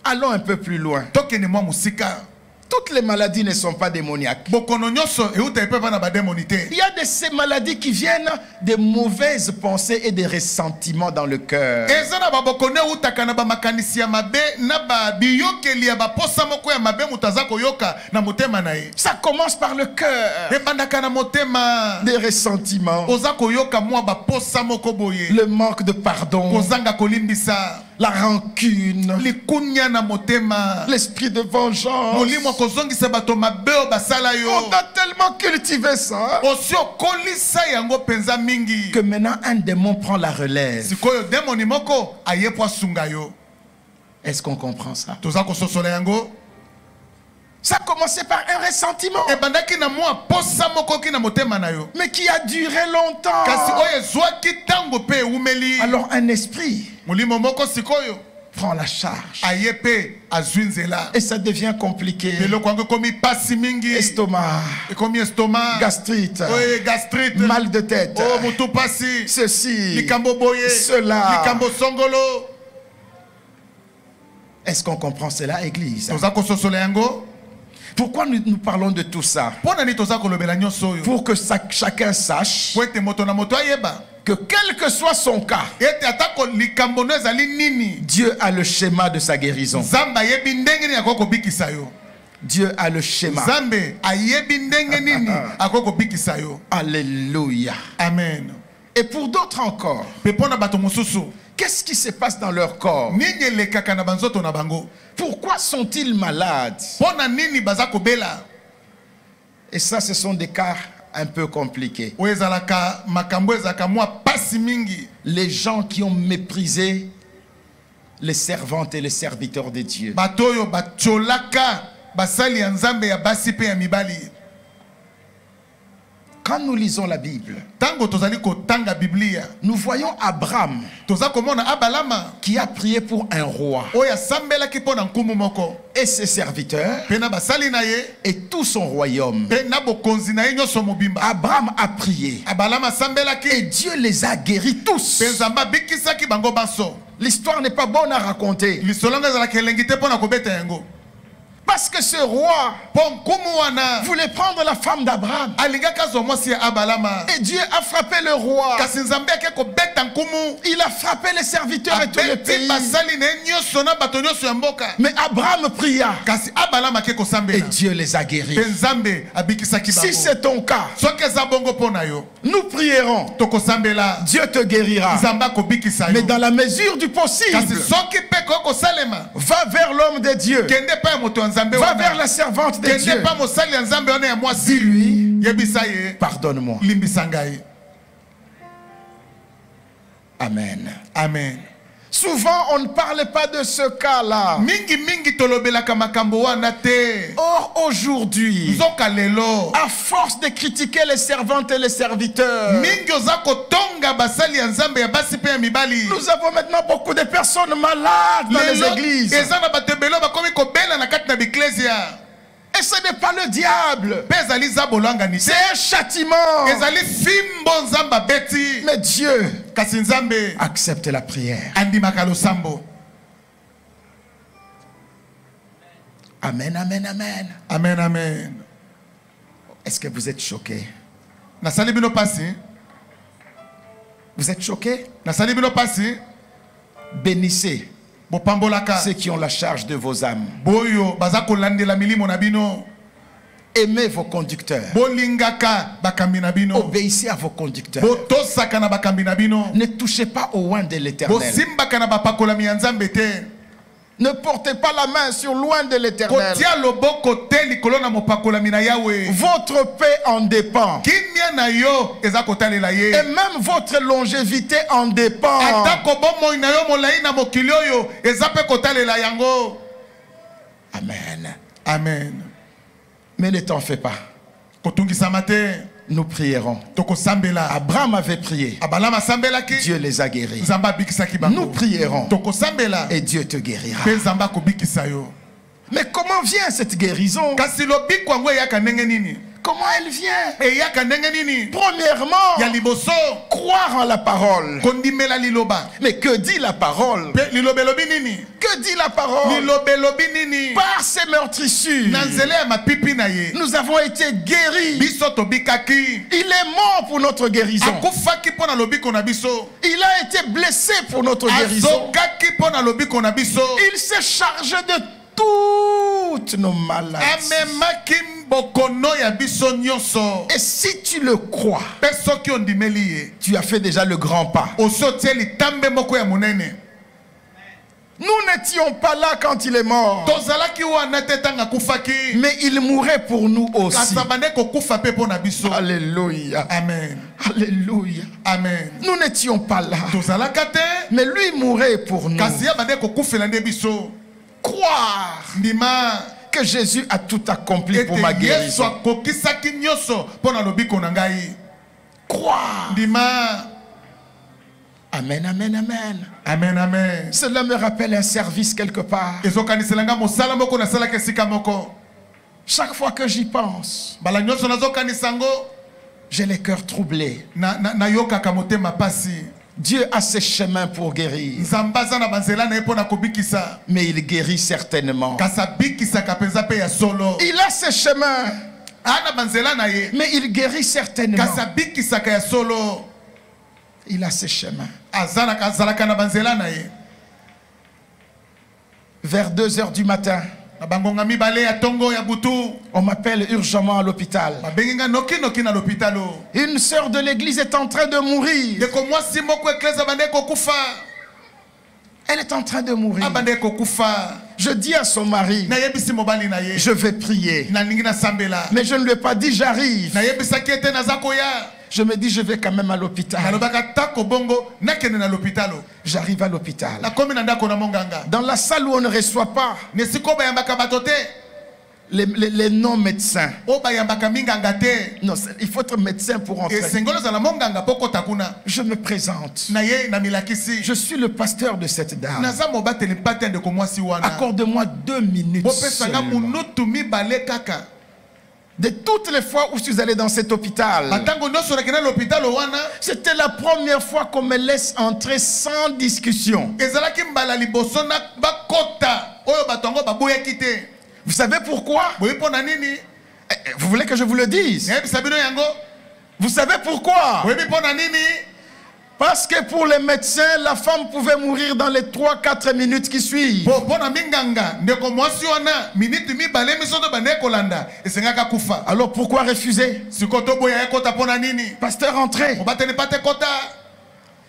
[SPEAKER 1] Allons un peu plus loin.
[SPEAKER 2] tokende mwa mosika.
[SPEAKER 1] Toutes les maladies ne sont pas démoniaques.
[SPEAKER 2] bokono nyonso euta epe na bademoni te.
[SPEAKER 1] Il y a de ces maladies qui viennent des mauvaises pensées et des ressentiments dans le cœur.
[SPEAKER 2] eza na babokono eutaka na bamakanisi ya mabe na babiyokeli ya baposa moko ya mabe moto aza koyoka na motema na ye.
[SPEAKER 1] Ça commence par le cœur.
[SPEAKER 2] ebandaka na motema.
[SPEAKER 1] Des ressentiments,
[SPEAKER 2] oza koyoka mwa baposa moko boye.
[SPEAKER 1] le manque de pardon,
[SPEAKER 2] kozanga kolimbisa.
[SPEAKER 1] la rancune,
[SPEAKER 2] likunya na motema.
[SPEAKER 1] l'esprit de vengeance.
[SPEAKER 2] molimo kozongisa bato mabe oyo basala yo.
[SPEAKER 1] On a tellement cultivé ça
[SPEAKER 2] osi okolisa yango penza mingi.
[SPEAKER 1] que maintenant un démon prend la relève.
[SPEAKER 2] sikoyo demoni moko aye po asunga yo.
[SPEAKER 1] Est-ce qu'on comprend ça?
[SPEAKER 2] toza kososola yango.
[SPEAKER 1] Ça a commencé par un ressentiment,
[SPEAKER 2] ebandaki na mwa posa moko ki na motema na yo.
[SPEAKER 1] mais qui a duré longtemps.
[SPEAKER 2] kasi oyo ezwaki ntango mpe eumeli.
[SPEAKER 1] Alors un esprit
[SPEAKER 2] molimo moko sikoyo
[SPEAKER 1] prend la charge
[SPEAKER 2] aye mpe azwi nzela.
[SPEAKER 1] et ça devient compliqué.
[SPEAKER 2] eloko yango ekomi pasi mingi.
[SPEAKER 1] Estomac,
[SPEAKER 2] ekomi estomac.
[SPEAKER 1] gastrite,
[SPEAKER 2] oye gastrite.
[SPEAKER 1] mal de tête,
[SPEAKER 2] o motu pasi.
[SPEAKER 1] ceci,
[SPEAKER 2] likambo boye.
[SPEAKER 1] cela.
[SPEAKER 2] likambo songolo.
[SPEAKER 1] Est-ce qu'on comprend cela, Église?
[SPEAKER 2] toza kososola yango.
[SPEAKER 1] Pourquoi nous parlons de tout ça?
[SPEAKER 2] mpo nani toza kolobela nyonso oyo.
[SPEAKER 1] Pour que chacun sache
[SPEAKER 2] po ete moto na moto ayeba.
[SPEAKER 1] que quel que soit son cas,
[SPEAKER 2] ete atako likambo no ezali nini.
[SPEAKER 1] Dieu a le schéma de sa guérison.
[SPEAKER 2] nzambe ayebi ndenge nini akoki kobikisa yo.
[SPEAKER 1] Dieu a le schéma.
[SPEAKER 2] nzambe ayebi ndenge nini akoki kobikisa yo.
[SPEAKER 1] Alléluia.
[SPEAKER 2] Amen.
[SPEAKER 1] Et pour d'autres encore,
[SPEAKER 2] mpe mpo na bato mosusu
[SPEAKER 1] Qu'est-ce qui se passe dans leur corps?
[SPEAKER 2] nini elekaka na banzoto na bango
[SPEAKER 1] Pourquoi sont-ils malades?
[SPEAKER 2] mpona nini baza kobela
[SPEAKER 1] Et ça, ce sont des cas un peu compliqués.
[SPEAKER 2] oyo ezalaka makambo ezalaka mwa pasi mingi
[SPEAKER 1] Les gens qui ont méprisé les servantes et les serviteurs de Dieu.
[SPEAKER 2] bato oyo batiolaka basali ya nzambe ya basi mpe ya mibali.
[SPEAKER 1] Quand nous lisons la Bible,
[SPEAKER 2] Tango tozali kotanga Biblia
[SPEAKER 1] nous voyons Abraham
[SPEAKER 2] toza komona Abalama
[SPEAKER 1] qui a prié pour un roi
[SPEAKER 2] oyo asambelaki mpo na nkumu moko
[SPEAKER 1] et ses serviteurs
[SPEAKER 2] mpe na basali na ye
[SPEAKER 1] et tout son royaume.
[SPEAKER 2] mpe na bokonzi na ye nyonso mobimba.
[SPEAKER 1] Abraham a prié
[SPEAKER 2] Abalama
[SPEAKER 1] et
[SPEAKER 2] asambelaki
[SPEAKER 1] Dieu les a guéris tous.
[SPEAKER 2] mpe nzambe abikisaki bango baso.
[SPEAKER 1] L'histoire n'est pas bonne à raconter
[SPEAKER 2] Lisolongo ezalaka elengi te mpo na kobeta yango
[SPEAKER 1] parce que ce roi
[SPEAKER 2] mpo nkumu wana
[SPEAKER 1] voulait prendre la femme d'Abraham
[SPEAKER 2] alingaki azwa mwasi ya Abalama
[SPEAKER 1] et Dieu a frappé le roi.
[SPEAKER 2] kasi nzambe ake kobeta nkumu
[SPEAKER 1] Il a frappé les serviteurs et tout le
[SPEAKER 2] abeti
[SPEAKER 1] pays.
[SPEAKER 2] basali na ye nyonso na bato nyonso ya mboka
[SPEAKER 1] Mais Abraham pria
[SPEAKER 2] kasi Abalama ake
[SPEAKER 1] et
[SPEAKER 2] kosambela
[SPEAKER 1] Dieu les a guéris.
[SPEAKER 2] mpe nzambe abikisaki
[SPEAKER 1] Si
[SPEAKER 2] bango.
[SPEAKER 1] c'est ton cas,
[SPEAKER 2] soki eza bongo mpo na yo
[SPEAKER 1] nous prierons.
[SPEAKER 2] tokosambela
[SPEAKER 1] Dieu te guérira.
[SPEAKER 2] nzambe akobikisa
[SPEAKER 1] Mais
[SPEAKER 2] yo
[SPEAKER 1] dans la mesure du
[SPEAKER 2] kasi
[SPEAKER 1] possible,
[SPEAKER 2] soki mpe koki kosalema
[SPEAKER 1] va vers l'homme de Dieu.
[SPEAKER 2] kende mpa ya moto ya nzambe
[SPEAKER 1] Va vers
[SPEAKER 2] wana
[SPEAKER 1] la servante de
[SPEAKER 2] kende
[SPEAKER 1] Dieu.
[SPEAKER 2] mpa mosali ya nzambe wana ya mwasi
[SPEAKER 1] Dis-lui,
[SPEAKER 2] yebisa ye
[SPEAKER 1] pardonne-moi.
[SPEAKER 2] limbisa ngai.
[SPEAKER 1] Amen.
[SPEAKER 2] Amen.
[SPEAKER 1] Souvent, on ne parle pas de ce cas-là.
[SPEAKER 2] mingi mingi tolobelaka makambo wana te.
[SPEAKER 1] Or, aujourd'hui,
[SPEAKER 2] nzoka lelo
[SPEAKER 1] à force de critiquer les servantes et les serviteurs,
[SPEAKER 2] mingi oza kotonga basali ya nzambe ya basi mpe ya mibali.
[SPEAKER 1] nous avons maintenant beaucoup de personnes malades dans les
[SPEAKER 2] Lelo,
[SPEAKER 1] églises.
[SPEAKER 2] eza na bato ebele bakomi kobela na kati na biklesia.
[SPEAKER 1] Et ce n'est pas le diable.
[SPEAKER 2] mpe ezali zabolo angani te.
[SPEAKER 1] C'est un châtiment.
[SPEAKER 2] ezali fimbo nzambe abeti.
[SPEAKER 1] Mais Dieu
[SPEAKER 2] kasi nzambe
[SPEAKER 1] accepte la prière.
[SPEAKER 2] andimaka losambo.
[SPEAKER 1] Amen, amen, amen.
[SPEAKER 2] Amen, amen.
[SPEAKER 1] Est-ce que vous êtes choqués?
[SPEAKER 2] Nasali bino pasi.
[SPEAKER 1] Vous êtes choqués?
[SPEAKER 2] Nasali bino pasi.
[SPEAKER 1] Bénissez
[SPEAKER 2] Bopambolaka.
[SPEAKER 1] ceux qui ont la charge de vos âmes.
[SPEAKER 2] Boyo baza kolandela milimo na bino.
[SPEAKER 1] Aimez vos conducteurs.
[SPEAKER 2] Bolingaka bakambi na bino.
[SPEAKER 1] Obéissez à vos conducteurs.
[SPEAKER 2] Botosaka na bakambi na bino.
[SPEAKER 1] Ne touchez pas au oin de l'Éternel.
[SPEAKER 2] Bosimbaka na bapakolami ya nzambe te.
[SPEAKER 1] Ne portez pas la main sur loin de l'Éternel.
[SPEAKER 2] Kotia loboko te likolo na mopakolami na Yawe.
[SPEAKER 1] Votre paix en dépend.
[SPEAKER 2] Kimia na yo eza kotalela ye.
[SPEAKER 1] Et même votre longévité en dépend.
[SPEAKER 2] Atako bomoi na yo molai na mokili oyo eza pe kotalela yango.
[SPEAKER 1] Amen.
[SPEAKER 2] Amen.
[SPEAKER 1] Mais ne t'en fais pas.
[SPEAKER 2] Kotungisama te.
[SPEAKER 1] Nous prierons.
[SPEAKER 2] Tokosambela.
[SPEAKER 1] Abraham avait prié.
[SPEAKER 2] Abalama sambelaki.
[SPEAKER 1] Dieu les a guéris.
[SPEAKER 2] Nzamba bikisaki bango.
[SPEAKER 1] Nous prierons.
[SPEAKER 2] Tokosambela.
[SPEAKER 1] Et Dieu te guérira.
[SPEAKER 2] Pe nzamba kobikisa yo.
[SPEAKER 1] Mais comment vient cette guérison?
[SPEAKER 2] Kasi lobiko yango eyaka ndenge nini?
[SPEAKER 1] Comment elle vient?
[SPEAKER 2] Eyaka ndenge nini?
[SPEAKER 1] Premièrement,
[SPEAKER 2] Ya liboso
[SPEAKER 1] croire en la parole.
[SPEAKER 2] kondimela liloba.
[SPEAKER 1] Mais que dit la parole?
[SPEAKER 2] Pe lilobelobi nini?
[SPEAKER 1] Que dit la parole?
[SPEAKER 2] Lilobelobi nini?
[SPEAKER 1] Par ces meurtrissures,
[SPEAKER 2] Na nzela ya mapipi na ye.
[SPEAKER 1] nous avons été guéris.
[SPEAKER 2] Biso tobikaki.
[SPEAKER 1] Il est mort pour notre guérison.
[SPEAKER 2] Akufaki mpo na lobiko na biso.
[SPEAKER 1] Il a été blessé pour notre guérison.
[SPEAKER 2] Azokaki mpo na lobiko na biso.
[SPEAKER 1] Il s'est chargé de toutes nos maladies.
[SPEAKER 2] Amemaki bokono ya biso nyonso.
[SPEAKER 1] Et si tu le crois,
[SPEAKER 2] Pe soki ondimeli ye.
[SPEAKER 1] tu as fait déjà le grand pas.
[SPEAKER 2] Osotie litambe moko ya monene.
[SPEAKER 1] Nous n'étions pas là quand il est mort.
[SPEAKER 2] Tozalaki wana te tanga kufaki.
[SPEAKER 1] Mais il mourait pour nous aussi.
[SPEAKER 2] Kasabane kokufa pe mpo na biso.
[SPEAKER 1] Alléluia.
[SPEAKER 2] Amen.
[SPEAKER 1] Alléluia.
[SPEAKER 2] Amen.
[SPEAKER 1] Nous n'étions pas là.
[SPEAKER 2] Tozalaka te.
[SPEAKER 1] Mais lui mourait pour nous.
[SPEAKER 2] Kasi ya bande kokufela nde biso.
[SPEAKER 1] Croire
[SPEAKER 2] Ndima
[SPEAKER 1] que Jésus a tout accompli pour
[SPEAKER 2] ete
[SPEAKER 1] ma
[SPEAKER 2] Yesu
[SPEAKER 1] guérison.
[SPEAKER 2] akokisaki nyonso mpo na lobiko na ngai.
[SPEAKER 1] Croire.
[SPEAKER 2] Ndima.
[SPEAKER 1] Amen, amen, amen.
[SPEAKER 2] Amen, amen.
[SPEAKER 1] Cela me rappelle un service quelque part.
[SPEAKER 2] Ezokaniselanga mosala moko nasalaki esika moko.
[SPEAKER 1] Chaque fois que j'y pense,
[SPEAKER 2] Bala nyonso nazokanisa yango
[SPEAKER 1] j'ai le cœur troublé.
[SPEAKER 2] nayokaka motema pasi.
[SPEAKER 1] Dieu a ses chemins pour guérir.
[SPEAKER 2] Nzambe aza na banzela na ye mpo na kobikisa.
[SPEAKER 1] Mais il guérit certainement.
[SPEAKER 2] kasi abikisaka mpenza mpe ya solo.
[SPEAKER 1] Il a ses chemins.
[SPEAKER 2] ana banzela na ye.
[SPEAKER 1] Mais il guérit certainement.
[SPEAKER 2] kasi abikisaka ya solo.
[SPEAKER 1] Il a ses chemins.
[SPEAKER 2] azalaka na banzela na ye.
[SPEAKER 1] Vers 2 heures du matin,
[SPEAKER 2] na bangonga mibale ya tongo ya butu.
[SPEAKER 1] on m'appelle urgemment à l'hôpital.
[SPEAKER 2] babengi nga noki na l'hôpitalo.
[SPEAKER 1] Une sœur de l'église est en train de mourir.
[SPEAKER 2] ndeko mwasi moko eklesa bande kokufa.
[SPEAKER 1] Elle est en train de mourir.
[SPEAKER 2] abande kokufa.
[SPEAKER 1] Je dis à son mari,
[SPEAKER 2] Na yebisi mobali na ye.
[SPEAKER 1] je vais prier.
[SPEAKER 2] Na ningi na sambela.
[SPEAKER 1] Mais je ne lui ai pas dit j'arrive.
[SPEAKER 2] Na yebisa kete na zakoya.
[SPEAKER 1] Je me dis je vais quand même à l'hôpital.
[SPEAKER 2] Nalobaka tako bongo nakene na l'hôpitalo.
[SPEAKER 1] J'arrive à l'hôpital.
[SPEAKER 2] Na komi na ndako na monganga.
[SPEAKER 1] Dans la salle où on ne reçoit pas
[SPEAKER 2] Nesiko ba yambaka batote.
[SPEAKER 1] les non-médecins.
[SPEAKER 2] O ba yambaka minganga te.
[SPEAKER 1] Non, il faut être médecin pour entrer.
[SPEAKER 2] E sengolo za la monganga poko takuna.
[SPEAKER 1] Je me présente.
[SPEAKER 2] Na ye na milakisi.
[SPEAKER 1] Je suis le pasteur de cette dame.
[SPEAKER 2] Naza mobate le patin de komwasi wana.
[SPEAKER 1] Accorde-moi 2 minutes
[SPEAKER 2] Bopesanga
[SPEAKER 1] seulement.
[SPEAKER 2] munutu mibale kaka.
[SPEAKER 1] De toutes les fois où je suis allé dans cet hôpital,
[SPEAKER 2] Batango nyonso nakena l'hôpital wana.
[SPEAKER 1] c'était la première fois qu'on me laisse entrer sans discussion.
[SPEAKER 2] Ezalaki mbala liboso na bakota. Oyo batongo baboya kite.
[SPEAKER 1] Vous savez pourquoi?
[SPEAKER 2] Boyi pona nini?
[SPEAKER 1] Vous voulez que je vous le dise?
[SPEAKER 2] Yebisa bino yango.
[SPEAKER 1] Vous savez pourquoi?
[SPEAKER 2] Boyi pona nini?
[SPEAKER 1] Parce que pour les médecins, la femme pouvait mourir dans les 3-4 minutes qui suivent.
[SPEAKER 2] Pona minganga ndeko mwasi wana minute mibale misoto bande kolanda esengaka kufa.
[SPEAKER 1] Alors pourquoi refuser?
[SPEAKER 2] Sikoto boya ekota pona nini?
[SPEAKER 1] Pasteur, entrez.
[SPEAKER 2] Obatene pate kota.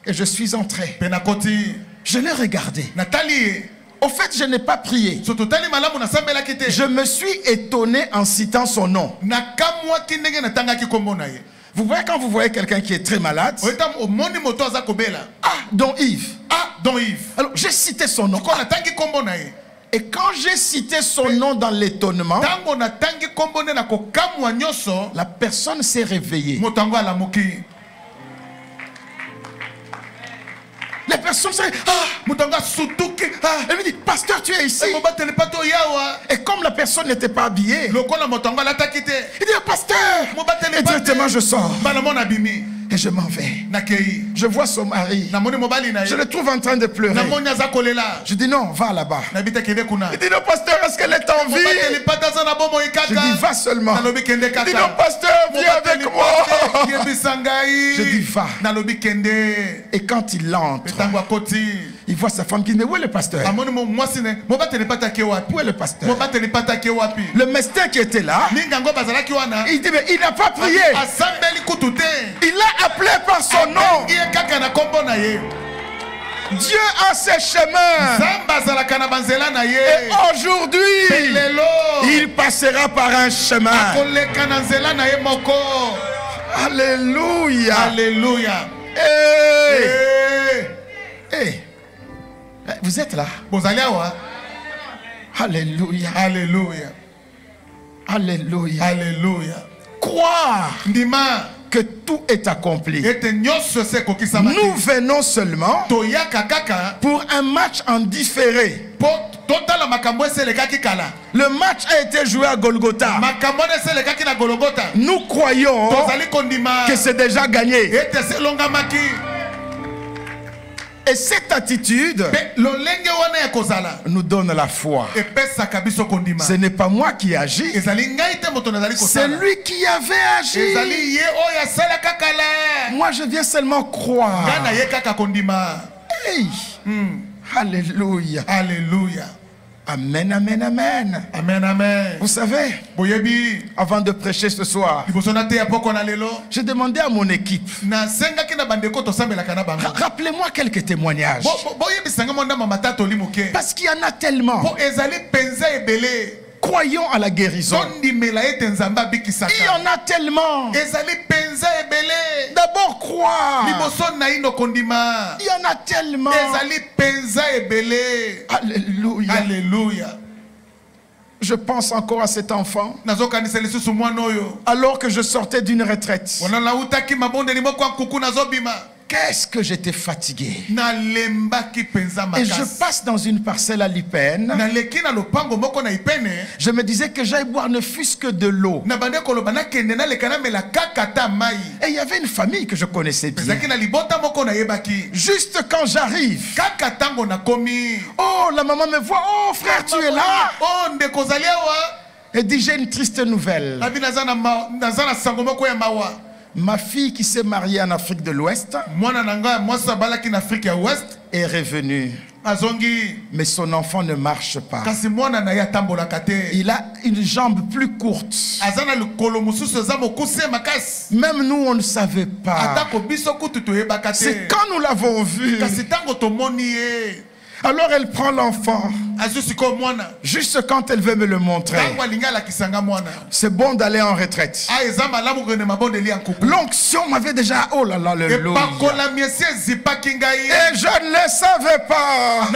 [SPEAKER 1] Et je suis entré.
[SPEAKER 2] Penakoti.
[SPEAKER 1] Je l'ai regardé.
[SPEAKER 2] Nathalie.
[SPEAKER 1] Au fait, je n'ai pas prié.
[SPEAKER 2] Soto tali malamu na sambela kite.
[SPEAKER 1] Je me suis étonné en citant son nom.
[SPEAKER 2] Nakamwa kindenge natanga ki kombo na ye.
[SPEAKER 1] Vous voyez quand vous voyez quelqu'un qui est très malade?
[SPEAKER 2] Oeta omoni moto aza kobela.
[SPEAKER 1] Ah, dont Yves.
[SPEAKER 2] Ah, don Yves.
[SPEAKER 1] Alors, j'ai cité son nom.
[SPEAKER 2] Ko natangi kombo na ye.
[SPEAKER 1] Et quand j'ai cité son nom dans l'étonnement,
[SPEAKER 2] Tango natangi kombo ne na kokamwa nyoso.
[SPEAKER 1] la personne s'est réveillée.
[SPEAKER 2] Moto ango alamuki.
[SPEAKER 1] La personne s'est réveillée. Ah!
[SPEAKER 2] Mutanga sutuki. Ah!
[SPEAKER 1] Elle me dit, pasteur, tu es ici. Et comme la personne n'était pas habillée, il dit, pasteur. Et directement, je sors. Et je m'en vais. Je vois son mari. Je le trouve en train de pleurer. Je dis non, va là-bas. Il dit non, pasteur, est-ce qu'elle est en vie? Je dis va seulement. Il dit non, pasteur, viens avec moi. Je dis va. Et quand il entre, il voit sa femme qui dit mais où est le pasteur? Où est le pasteur? Le médecin qui était là, il dit mais il n'a pas prié. Il l'a appelé par son nom. Dieu a ses chemins. Et aujourd'hui, il passera par un chemin. Alléluia.
[SPEAKER 2] Alléluia.
[SPEAKER 1] Hey. Vous êtes là. Alléluia.
[SPEAKER 2] Alléluia.
[SPEAKER 1] Alléluia.
[SPEAKER 2] Alléluia.
[SPEAKER 1] Croire
[SPEAKER 2] Ndima
[SPEAKER 1] que tout est accompli.
[SPEAKER 2] Nous
[SPEAKER 1] venons seulement pour un match en différé. Le match a été joué à Golgotha. Nous croyons que c'est déjà gagné. Et cette attitude nous donne la foi. Ce n'est pas moi qui agis, c'est lui qui avait agi. Moi je viens seulement croire. Hey. Alléluia.
[SPEAKER 2] Alléluia.
[SPEAKER 1] Amen, amen, amen.
[SPEAKER 2] Amen, amen.
[SPEAKER 1] Vous savez, avant de prêcher ce soir, j'ai demandé à mon équipe, rappelez-moi quelques témoignages. Parce qu'il y en a tellement. Croyons à la guérison. Il y en a tellement. D'abord croire. Il y en a tellement. Alléluia.
[SPEAKER 2] Alléluia.
[SPEAKER 1] Je pense encore à cet enfant. Alors que je sortais d'une retraite. Qu'est-ce que j'étais fatigué. Et je passe dans une parcelle à Lipène. Je me disais que j'allais boire ne fût-ce que de l'eau. Et il y avait une famille que je connaissais bien. Juste quand j'arrive, oh, la maman me voit. Oh, frère, tu es là. Et dit, j'ai une triste nouvelle. Ma fille qui s'est mariée en Afrique de l'Ouest est revenue. Mais son enfant ne marche pas. Il a une jambe plus courte. Même nous, on ne savait pas. C'est quand nous l'avons vu. Alors elle prend l'enfant. Juste quand elle veut me le montrer. C'est bon d'aller en retraite. L'onction m'avait déjà... Oh là là, alléluia. Et je ne le savais pas.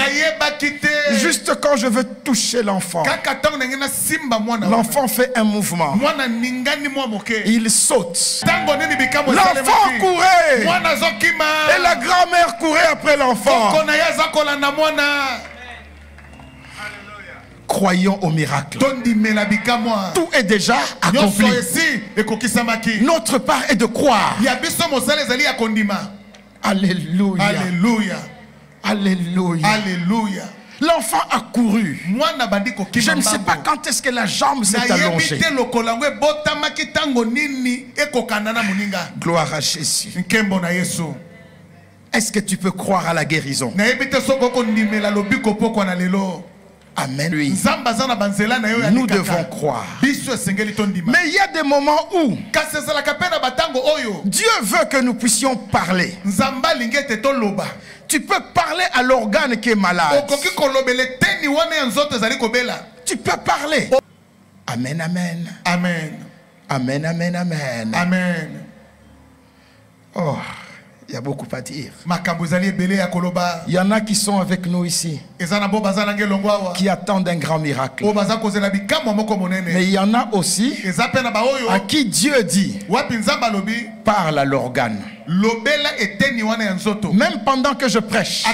[SPEAKER 1] Juste quand je veux toucher l'enfant, l'enfant fait un mouvement. Il saute. L'enfant courait. Et la grand-mère courait après l'enfant. Croyons au miracle. Tout est déjà accompli. Notre part est de croire. Alléluia.
[SPEAKER 2] Alléluia.
[SPEAKER 1] Alléluia.
[SPEAKER 2] Alléluia.
[SPEAKER 1] L'enfant a couru. Je ne sais pas quand est-ce que la jambe s'est allongée. Gloire à Jésus. Est-ce que tu peux croire à la guérison? Amen. Oui. Nous devons croire. Mais il y a des moments où Dieu veut que nous puissions parler. Tu peux parler à l'organe qui est malade. Tu peux parler. Amen, amen.
[SPEAKER 2] Amen.
[SPEAKER 1] Amen, amen, amen.
[SPEAKER 2] Amen.
[SPEAKER 1] Oh, il y a beaucoup à dire. Il y en a qui sont avec nous ici, qui attendent un grand miracle. Mais il y en a aussi à qui Dieu dit, parle à l'organe. Même pendant que je prêche,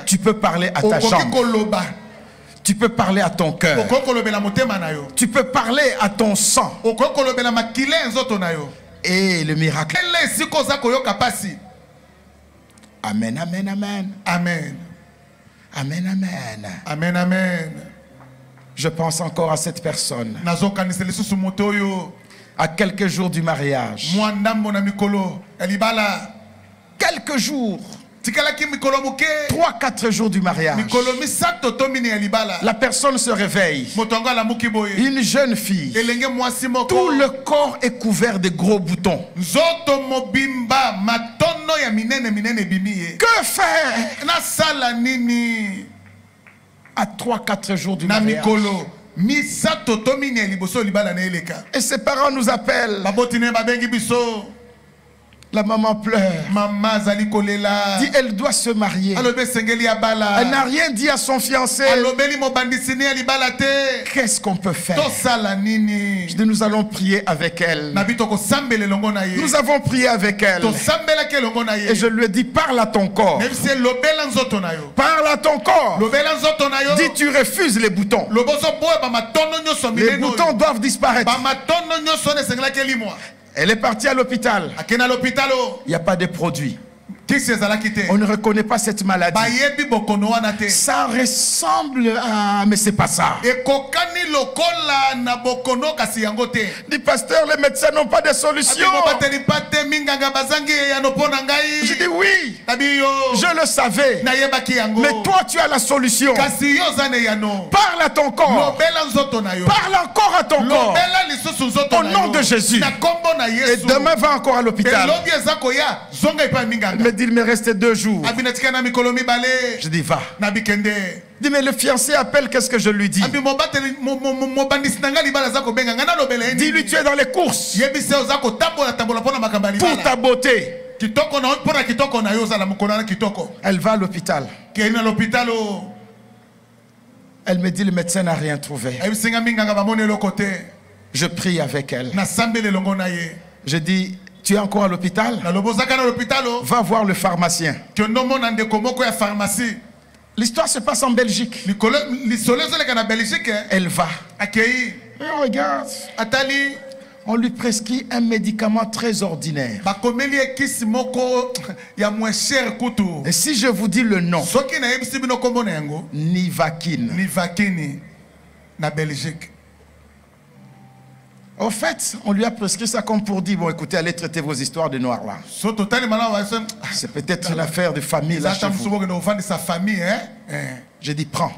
[SPEAKER 1] tu peux parler à ta chambre. Tu peux parler à ton cœur. Tu peux parler à ton sang. Et le miracle. Amen, amen, amen.
[SPEAKER 2] Amen.
[SPEAKER 1] Amen, amen.
[SPEAKER 2] Amen, amen.
[SPEAKER 1] Je pense encore à cette personne. À quelques jours du mariage. Quelques jours. 3-4 jours du mariage. La personne se réveille. Une jeune fille. Tout le corps est couvert de gros boutons. Que faire à 3-4 jours du mariage? Et ses parents nous appellent. La maman pleure. Dit elle doit se marier. Elle n'a rien dit à son fiancé. Qu'est-ce qu'on peut faire? Je dis nous allons prier avec elle. Nous avons prié avec elle. Et je lui ai dit parle à ton corps. Parle à ton corps. Dis tu refuses les boutons. Les boutons doivent disparaître. Elle est partie à l'hôpital. Il n'y a pas de produit. On ne reconnaît pas cette maladie. Ça ressemble à... Mais c'est pas ça. Dit pasteur, les médecins n'ont pas de solution. Je dis oui. Je le savais. Mais toi tu as la solution. Parle à ton corps. Parle encore à ton corps. Au nom de Jésus. Et demain va encore à l'hôpital. Il me restait 2 jours. Je dis va. Dis mais le fiancé appelle, qu'est-ce que je lui dis? Dis-lui tu es dans les courses pour ta beauté. Elle va à l'hôpital. Elle me dit le médecin n'a rien trouvé. Je prie avec elle. Je dis tu es encore à l'hôpital? Va voir le pharmacien. L'histoire se passe en Belgique. Elle va. Et regarde. On lui prescrit un médicament très ordinaire. Et si je vous dis le nom, Nivaquine.
[SPEAKER 2] Nivaquine, na Belgique.
[SPEAKER 1] Au fait, on lui a prescrit ça comme pour dire, bon écoutez, allez traiter vos histoires de noirs là. C'est peut-être une affaire de famille là chez vous. J'ai dit prends.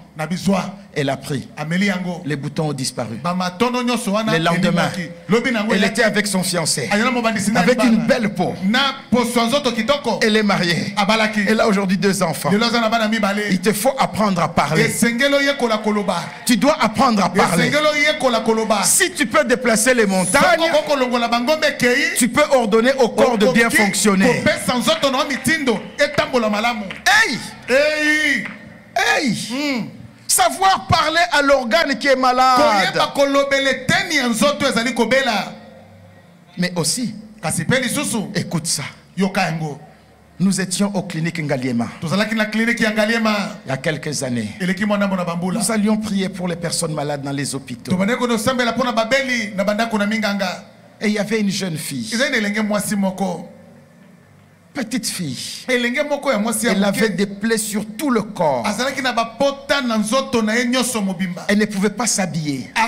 [SPEAKER 1] Elle a pris. Les boutons ont disparu. Le lendemain, elle était avec son fiancé, avec une belle peau. Elle est mariée. Elle a aujourd'hui 2 enfants. Il te faut apprendre à parler. Tu dois apprendre à parler. Si tu peux déplacer les montagnes, tu peux ordonner au corps de bien fonctionner. Hey! Hey! Savoir parler à l'organe qui est malade. Mais aussi, écoute ça. Nous étions aux cliniques Ngaliema il y a quelques années. Nous allions prier pour les personnes malades dans les hôpitaux. Et il y avait une jeune fille. Petite fille. Elle avait des plaies sur tout le corps. Elle ne pouvait pas s'habiller. Et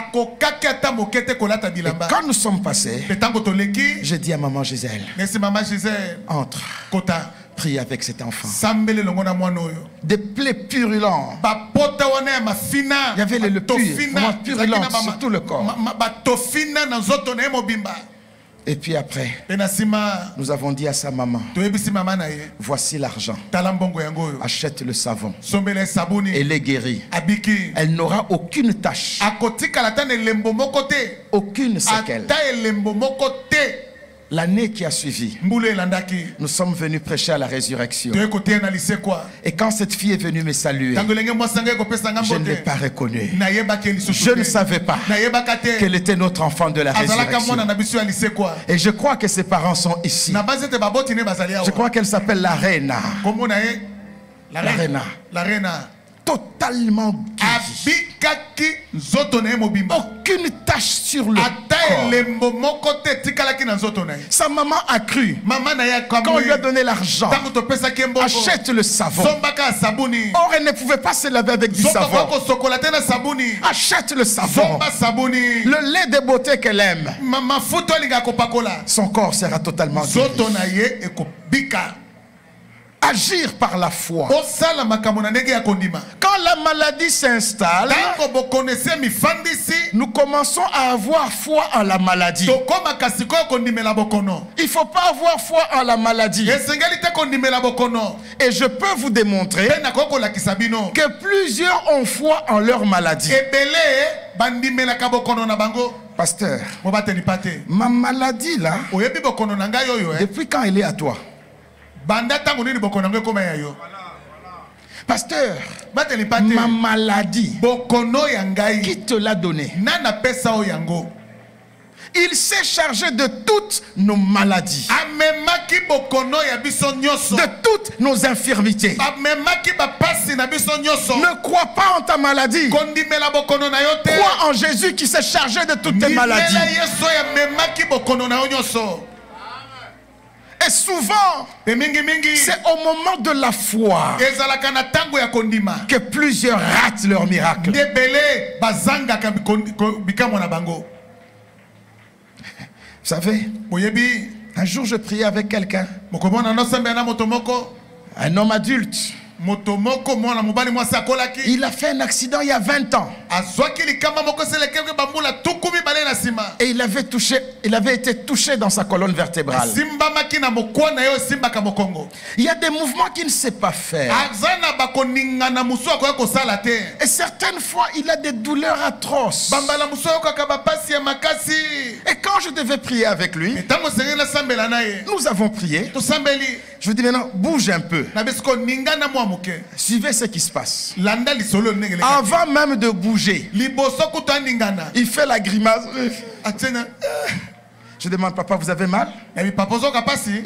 [SPEAKER 1] quand nous sommes passés, j'ai dit à maman Gisèle, entre, prie avec cet enfant. Des plaies purulentes. Il y avait le purulent sur tout le corps. Et puis après, nous avons dit à sa maman, voici l'argent, achète le savon. Elle est guérie. Elle n'aura aucune tache, aucune séquelle. L'année qui a suivi, nous sommes venus prêcher à la résurrection. Et quand cette fille est venue me saluer, je ne l'ai pas reconnue. Je ne savais pas qu'elle était notre enfant de la résurrection. Et je crois que ses parents sont ici. Je crois qu'elle s'appelle la Reina. La Reina. Totalement guérie. Aucune tache sur le corps. Sa maman a cru. Quand on lui a donné l'argent, achète le savon. Or, elle ne pouvait pas se laver avec du savon. Achète le savon. Le lait de beauté qu'elle aime. Son corps sera totalement guéri. Agir par la foi. Quand la maladie s'installe, nous commençons à avoir foi en la maladie. Il ne faut pas avoir foi en la maladie. Et je peux vous démontrer que plusieurs ont foi en leur maladie. Pasteur, ma maladie là, depuis quand elle est à toi? Pasteur, ma maladie, qui te l'a donné? Il s'est chargé de toutes nos maladies, de toutes nos infirmités. Ne crois pas en ta maladie. Crois en Jésus qui s'est chargé de toutes tes maladies. Et souvent, c'est au moment de la foi que plusieurs ratent leur miracle. Vous savez, un jour je priais avec quelqu'un, un homme adulte. Il a fait un accident il y a 20 ans. Et il avait été touché dans sa colonne vertébrale. Il y a des mouvements qu'il ne sait pas faire. Et certaines fois, il a des douleurs atroces. Et quand je devais prier avec lui, nous avons prié. Je lui dis maintenant, bouge un peu. Suivez ce qui se passe. Avant même de bouger, il fait la grimace. Je demande, papa, vous avez mal? Il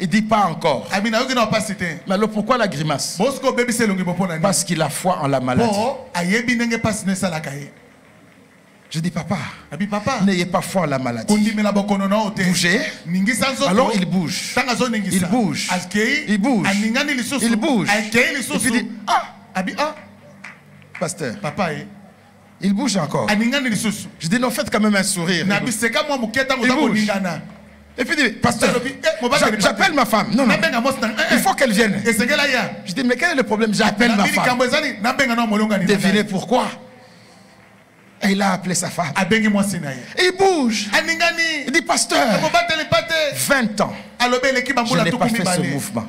[SPEAKER 1] dit pas encore. Mais alors pourquoi la grimace? Parce qu'il a foi en la maladie. Je dis, papa, n'ayez pas foi en la maladie. Bougez. Alors il bouge. Il bouge. Il bouge. Il bouge. Et puis il dit, ah, pasteur, il bouge encore. Je dis, non, faites quand même un sourire. Il bouge. Et puis il dit, pasteur, j'appelle ma femme. Non, non, il faut qu'elle vienne. Je dis, mais quel est le problème? J'appelle ma femme. Devinez pourquoi? Et il a appelé sa femme. Et il bouge. Il dit, pasteur, 20 ans. Je n'ai pas fait ce mouvement.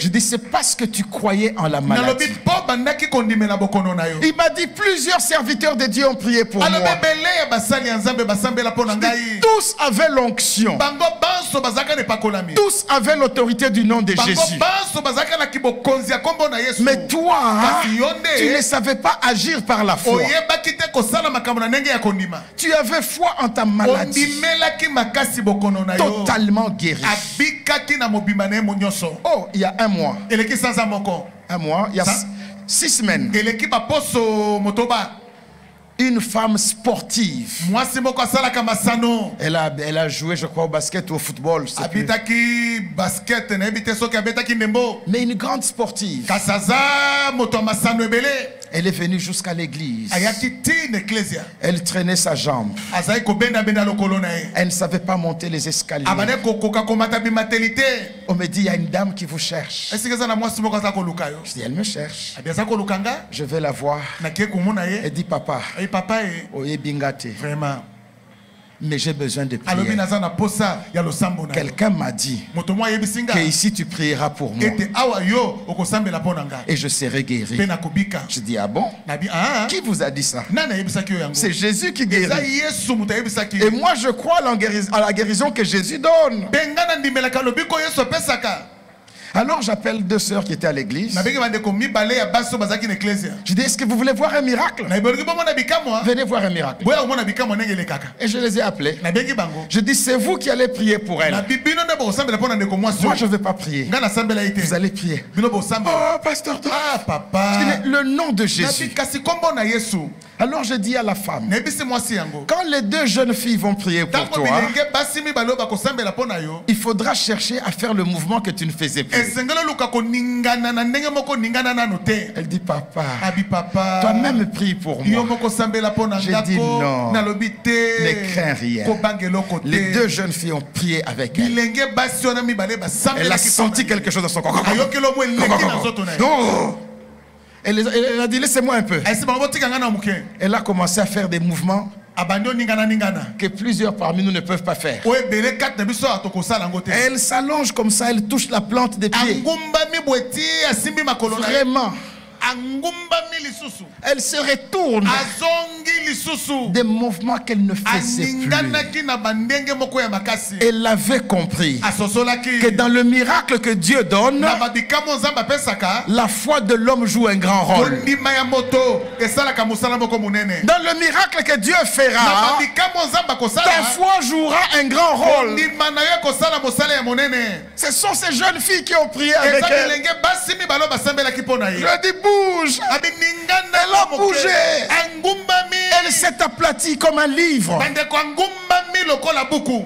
[SPEAKER 1] Je dis, c'est parce que tu croyais en la maladie. Il m'a dit, plusieurs serviteurs de Dieu ont prié pour moi. Tous avaient l'onction. Tous avaient l'autorité du nom de Jésus. Mais toi, tu ne savais pas agir par la foi. Tu avais foi en ta maladie. Totalement guéri. Oh, il y a un mois. Un mois, il y a 6 semaines. Une femme sportive. Elle a joué, je crois, au basket ou au football. Mais une grande sportive. Elle est venue jusqu'à l'église. Elle traînait sa jambe. Elle ne savait pas monter les escaliers. On me dit, il y a une dame qui vous cherche. Je dis, elle me cherche. Je vais la voir. Elle dit, papa, vraiment. Mais j'ai besoin de prier. Quelqu'un m'a dit que ici tu prieras pour moi et je serai guéri. Je dis, ah bon? Qui vous a dit ça? C'est Jésus qui guérit. Et moi je crois à la guérison que Jésus donne. Alors j'appelle 2 sœurs qui étaient à l'église. Je dis, est-ce que vous voulez voir un miracle? Venez voir un miracle. Et je les ai appelés. Je dis, c'est vous qui allez prier pour elle. Moi je ne vais pas prier. Vous allez prier. Oh pasteur, papa. Je dis, mais le nom de Jésus. Alors je dis à la femme, quand les 2 jeunes filles vont prier pour toi, il faudra chercher à faire le mouvement que tu ne faisais plus. Elle dit, papa, toi-même prie pour moi. J'ai dit non, ne crains rien. Les 2 jeunes filles ont prié avec elle. Elle a senti quelque chose dans son corps. Oh! Elle a dit, laissez-moi un peu. Elle a commencé à faire des mouvements que plusieurs parmi nous ne peuvent pas faire. Elle s'allonge comme ça, elle touche la plante des pieds. Vraiment. Elle se retourne. Des mouvements qu'elle ne faisait plus. Elle avait compris que dans le miracle que Dieu donne, la foi de l'homme joue un grand rôle. Dans le miracle que Dieu fera, ta foi jouera un grand rôle. Ce sont ces jeunes filles qui ont prié avec elle. Je dis, bouge. Elle a bougé. Elle s'est aplatie comme un livre.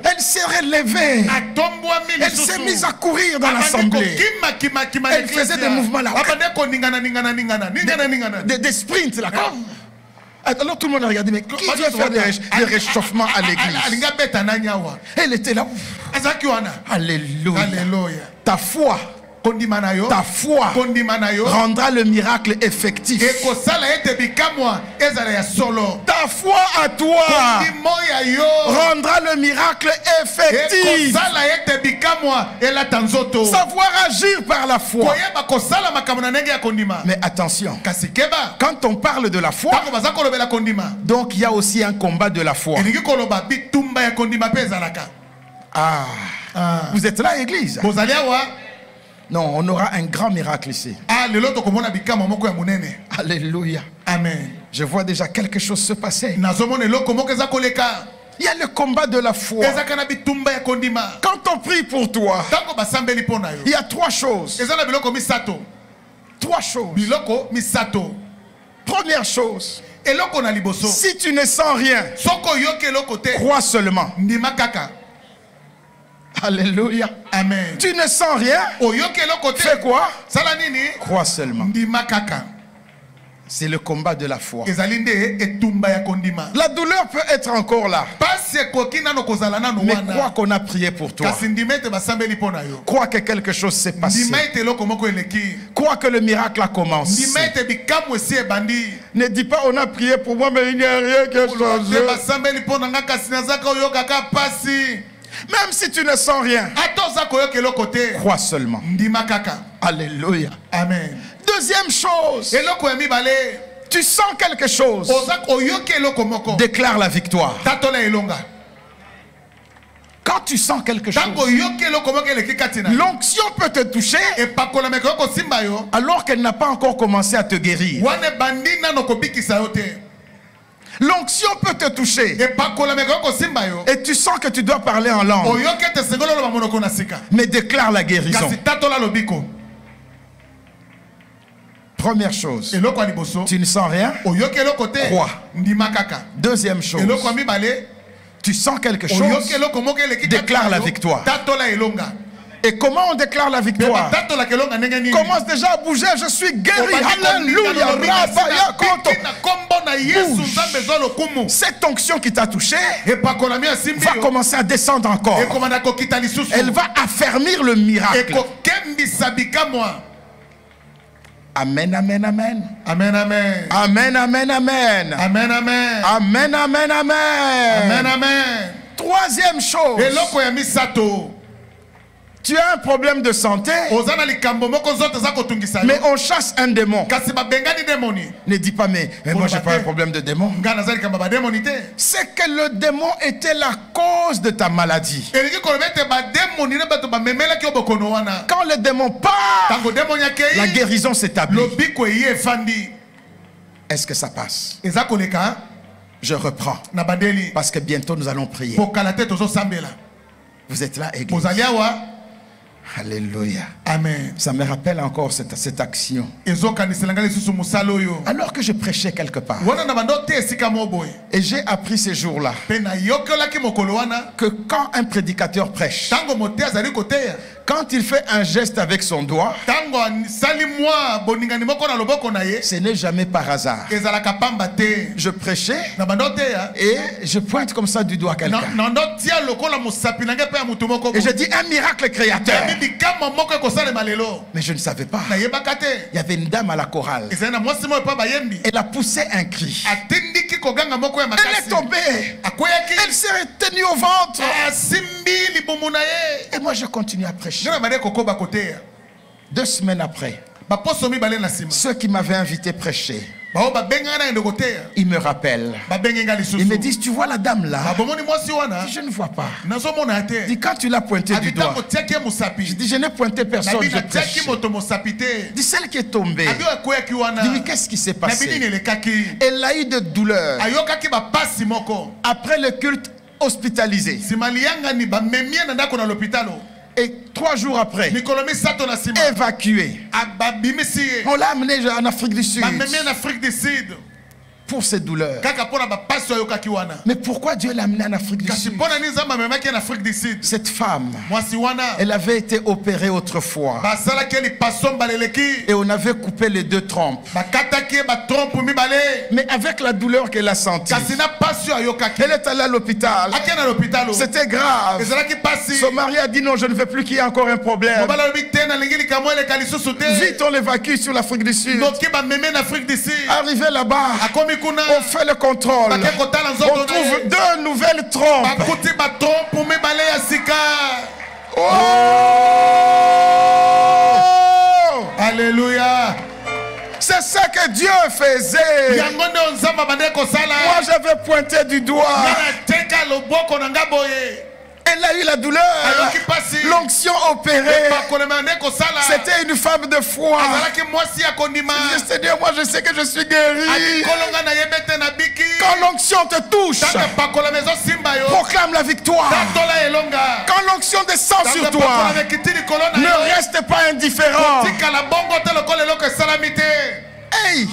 [SPEAKER 1] Elle s'est relevée. Elle s'est mise à courir dans l'assemblée. Elle faisait des mouvements là. Des sprints là. Alors tout le monde a regardé, mais qui vient faire des réchauffements à l'église? Elle était là. Alléluia. Ta foi rendra le miracle effectif. Ta foi à toi rendra le miracle effectif. Savoir agir par la foi. Mais attention, quand on parle de la foi, donc il y a aussi un combat de la foi. Vous êtes là, église? Non, on aura un grand miracle ici. Alléluia.
[SPEAKER 2] Amen.
[SPEAKER 1] Je vois déjà quelque chose se passer. Il y a le combat de la foi. Quand on prie pour toi, il y a 3 choses. 3 choses. Première chose, si tu ne sens rien, crois seulement. Alléluia.
[SPEAKER 2] Amen.
[SPEAKER 1] Tu ne sens rien. Fais quoi? Crois seulement. C'est le combat de la foi.
[SPEAKER 2] ezali nde etumba ya kondima.
[SPEAKER 1] La douleur peut être encore là.
[SPEAKER 2] Pasi ekoki nano kozala nano
[SPEAKER 1] Mais
[SPEAKER 2] wana.
[SPEAKER 1] crois qu'on a prié pour toi.
[SPEAKER 2] Kasi ndima ete basambeli mpo na yo.
[SPEAKER 1] Crois que quelque chose s'est passé.
[SPEAKER 2] Ndima ete eloko moko eleki.
[SPEAKER 1] Crois que le miracle a commencé.
[SPEAKER 2] Ndima ete bikamu esi ebandi.
[SPEAKER 1] Ne dis pas on a prié pour moi mais il n'y a rien qui a changé.
[SPEAKER 2] basambeli mpo na nga kasi nazaka oyoka ka pasi.
[SPEAKER 1] Même si tu ne sens rien,
[SPEAKER 2] ata oza koyoka eloko te.
[SPEAKER 1] crois seulement.
[SPEAKER 2] Ndima kaka.
[SPEAKER 1] Alléluia.
[SPEAKER 2] Amen.
[SPEAKER 1] Deuxième chose,
[SPEAKER 2] eloko ya mibale.
[SPEAKER 1] tu sens quelque chose.
[SPEAKER 2] oza koyoka eloko moko.
[SPEAKER 1] Déclare la victoire.
[SPEAKER 2] tatola elonga.
[SPEAKER 1] Quand tu sens quelque chose,
[SPEAKER 2] tango yoka eloko moko eleki kati na yo.
[SPEAKER 1] l'onction peut te toucher
[SPEAKER 2] epakola meko kosimba yo.
[SPEAKER 1] alors qu'elle n'a pas encore commencé à te guérir.
[SPEAKER 2] wana bandi nano kobikisa yo te.
[SPEAKER 1] L'onction peut te toucher et tu sens que tu dois parler en langue. Mais déclare la guérison. Première chose, tu ne sens rien, crois. Deuxième chose, tu sens quelque chose, déclare la victoire. Et comment on déclare la victoire? Commence déjà à bouger, je suis guéri. Alléluia. Cette onction qui t'a touché va commencer à descendre encore. Elle va affermir le miracle. Amen, amen, amen.
[SPEAKER 2] Amen, amen.
[SPEAKER 1] Amen, amen, amen.
[SPEAKER 2] Amen, amen.
[SPEAKER 1] Amen, amen, amen.
[SPEAKER 2] Amen, amen.
[SPEAKER 1] Troisième chose. Tu as un problème de santé, mais on chasse un démon. Ne dis pas, mais moi j'ai pas un problème de démon. C'est que le démon était la cause de ta maladie. Quand le démon part, la guérison s'établit. Est-ce que ça passe? Je reprends. Parce que bientôt nous allons prier. Vous êtes là, église. Alléluia.
[SPEAKER 2] Amen.
[SPEAKER 1] Ça me rappelle encore cette action. Alors que je prêchais quelque part. Et j'ai appris ces jours-là que quand un prédicateur prêche, quand il fait un geste avec son doigt, ce n'est jamais par hasard. Je prêchais et je pointe comme ça du doigt quelqu'un. Et je dis un miracle créateur. Mais je ne savais pas. Il y avait une dame à la chorale. Elle a poussé un cri. Elle est tombée. Elle s'est tenue au ventre. Et moi je continue à prêcher. 2 semaines après, ceux qui m'avaient invité prêcher, ils me rappellent. Ils me disent, tu vois la dame là? Je ne vois pas. Je dis, quand tu l'as pointé du doigt? Je dis, je n'ai pointé personne, je prêche. Je dis, celle qui est tombée. Je dis, qu'est-ce qui s'est passé? Elle a eu de douleurs. Après le culte, hospitalisé. Et 3 jours après, évacué. On l'a amené en Afrique du Sud pour ses douleurs. Mais pourquoi Dieu l'a amené en Afrique du Sud? Cette femme, elle avait été opérée autrefois et on avait coupé les 2 trompes. Mais avec la douleur qu'elle a sentie, elle est allée à l'hôpital. C'était grave. Son mari a dit non, je ne veux plus qu'il y ait encore un problème. Vite, on l'évacue sur l'Afrique du Sud. Arrivé là-bas, on fait le contrôle. On trouve 2 nouvelles trompes. Oh!
[SPEAKER 2] Alléluia.
[SPEAKER 1] C'est ça que Dieu faisait. Moi j'avais pointé du doigt. Elle a eu la douleur. L'onction opérée. C'était une femme de foi. Seigneur, moi je sais que je suis guéri. Quand l'onction te touche, proclame la victoire. Quand l'onction descend sur toi, ne reste pas indifférent. Hey!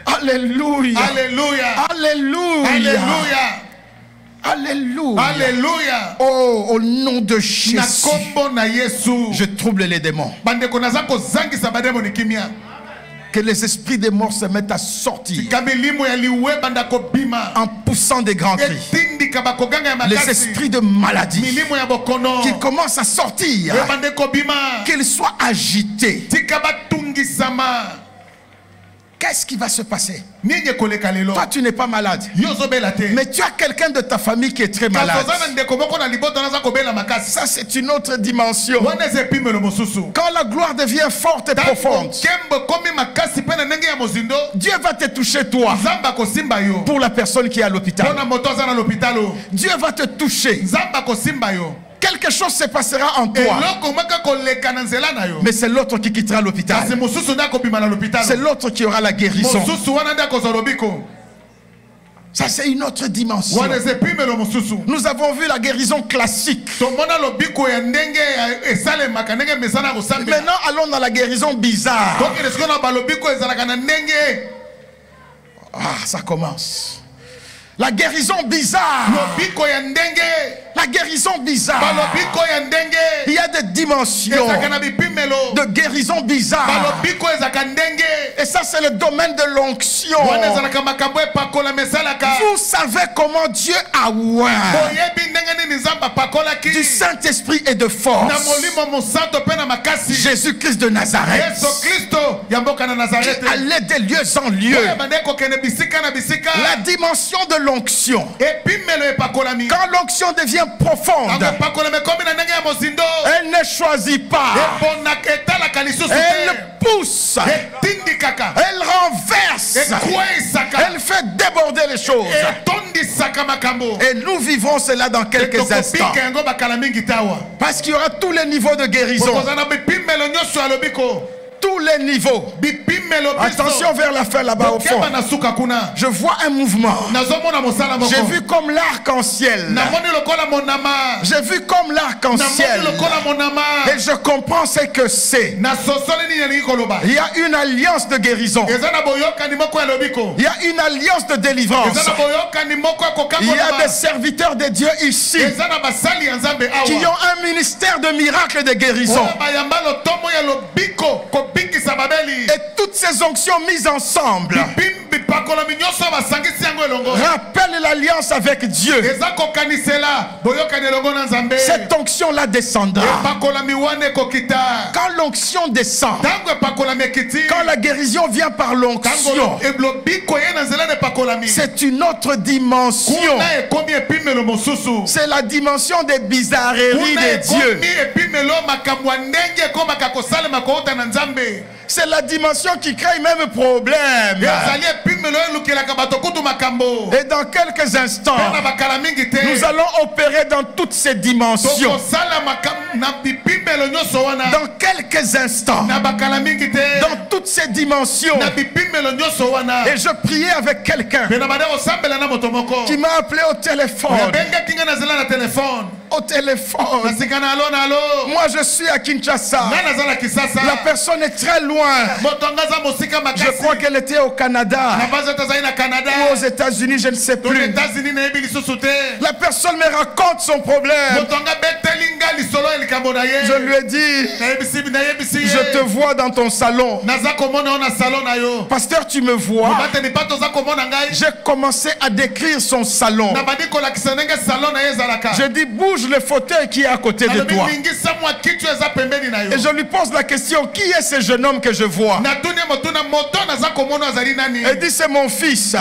[SPEAKER 1] Alléluia.
[SPEAKER 2] Alléluia.
[SPEAKER 1] Alléluia.
[SPEAKER 2] Alléluia.
[SPEAKER 1] Alléluia.
[SPEAKER 2] Alléluia.
[SPEAKER 1] Oh, au nom de Jésus, je trouble les démons. Que les esprits des morts se mettent à sortir en poussant des grands cris. Les esprits de maladie qu'ils commencent à sortir, qu'ils soient agités. Qu'est-ce qui va se passer? Toi, tu n'es pas malade, mais tu as quelqu'un de ta famille qui est très malade. Ça, c'est une autre dimension. Quand la gloire devient forte et profonde, Dieu va te toucher toi. Pour la personne qui est à l'hôpital, Dieu va te toucher. Quelque chose se passera en toi, mais c'est l'autre qui quittera l'hôpital. C'est l'autre qui aura la guérison. Ça, c'est une autre dimension. Nous avons vu la guérison classique. Maintenant, allons dans la guérison bizarre. Ah, ça commence. La guérison bizarre. La guérison bizarre. Il y a des dimensions de guérison bizarre. Et ça, c'est le domaine de l'onction. Vous savez comment Dieu a oint du Saint-Esprit et de force Jésus-Christ de Nazareth, qui allait des lieux en lieu. La dimension de l'onction. Quand l'onction devient profonde, elle ne choisit pas, elle pousse, elle renverse, elle fait déborder les choses. Et nous vivons cela dans quelques instants, parce qu'il y aura tous les niveaux de guérison. Tous les niveaux. Attention vers la fin là-bas au fond. Je vois un mouvement. J'ai vu comme l'arc-en-ciel. J'ai vu comme l'arc-en-ciel. Et je comprends ce que c'est. Il y a une alliance de guérison. Il y a une alliance de délivrance. Il y a des serviteurs de Dieu ici qui ont un ministère de miracles et de guérison. Et toutes ces onctions mises ensemble rappellent l'alliance avec Dieu. Cette onction-là descendra. Quand l'onction descend, quand la guérison vient par l'onction, c'est une autre dimension. C'est la dimension des bizarreries de Dieu. C'est la dimension qui crée même problème. Et dans quelques instants, nous allons opérer dans toutes ces dimensions. Dans quelques instants, dans toutes ces dimensions. Et je priais avec quelqu'un qui m'a appelé au téléphone. Au téléphone. Moi je suis à Kinshasa. La personne est très loin. Je crois qu'elle était au Canada ou aux États-Unis, je ne sais plus. La personne me raconte son problème. Je lui ai dit, je te vois dans ton salon. Pasteur, tu me vois. J'ai commencé à décrire son salon. Je dis, bouge le fauteuil qui est à côté de toi. Et je lui pose la question, qui est ce jeune homme que je vois? Il dit, c'est mon fils.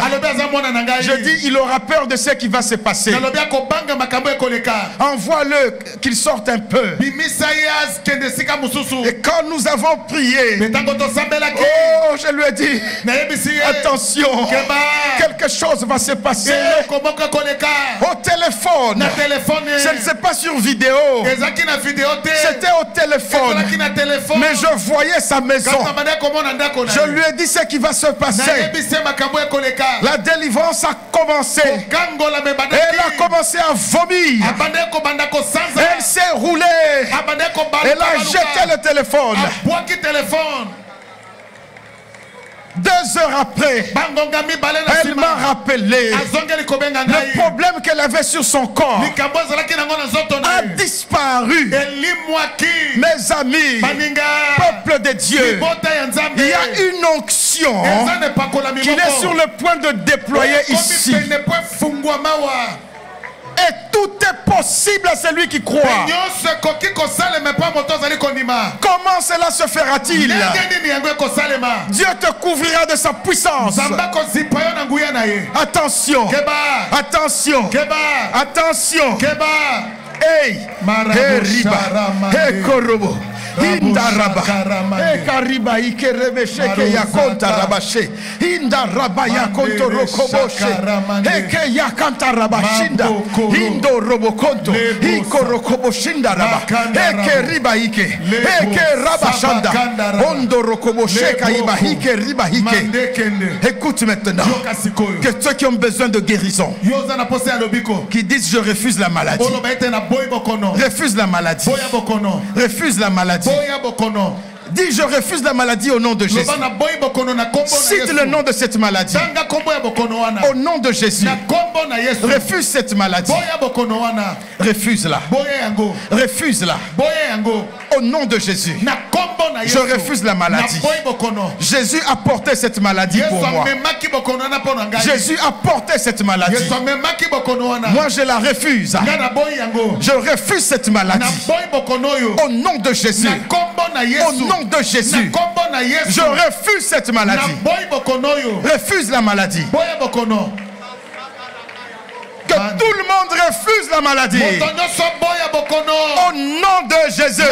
[SPEAKER 1] Je dis, il aura peur de ce qui va se passer. Envoie-le qu'il sorte un peu. Et quand nous avons prié, oh, je lui ai dit, attention, quelque chose va se passer. Au téléphone. Je ne sais pas sur vidéo. C'était au téléphone. Mais je voyais sa maison. Je lui ai dit ce qui va se passer. La délivrance a commencé. Elle a commencé à vomir. Elle s'est roulée. Elle a jeté le téléphone. 2 heures après, elle m'a rappelé le problème qu'elle avait sur son corps a disparu. Mes amis, peuple de Dieu, il y a une onction qu'il est sur le point de déployer ici. Et tout est possible à celui qui croit. Comment cela se fera-t-il? Dieu te couvrira de sa puissance. Attention. Attention. Attention. Hey, Riba, hey Korobo, Indaraba, hey Kariba, Ikeremesheke Yakonta Rabashe, Indaraba Yakonto Rokoboshe, Heke Yakanta Rabashinda, Indo Robokonto, Ikorokoboshinda Raba, Heke Riba Ike, Heke Rabashanda, Ondo Rokobosheka Iba Hike Riba Hike. Écoute maintenant que ceux qui ont besoin de guérison, qui disent je refuse la maladie, refuse la maladie. Refuse la maladie. Dis je refuse la maladie au nom de Jésus. Cite le nom de cette maladie. Au nom de Jésus. Refuse cette maladie. Refuse-la. Refuse-la. Au nom de Jésus. Je refuse la maladie. Jésus a porté cette maladie pour moi. Jésus a porté cette maladie. Moi je la refuse. Je refuse cette maladie. Au nom de Jésus. Au nom de Jésus. Je refuse cette maladie. Refuse la maladie. Que tout le monde refuse la maladie. Au nom de Jésus.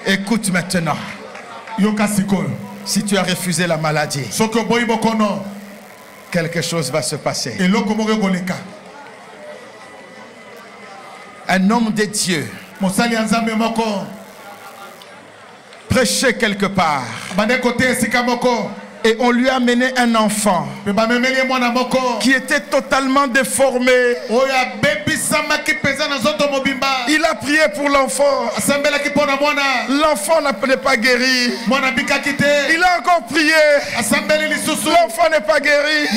[SPEAKER 1] Écoute maintenant. Si tu as refusé la maladie, quelque chose va se passer. Un homme de Dieu prêchait quelque part et on lui a amené un enfant qui était totalement déformé. Il a prié pour l'enfant. L'enfant n'est pas guéri. Il a encore prié. L'enfant n'est pas guéri.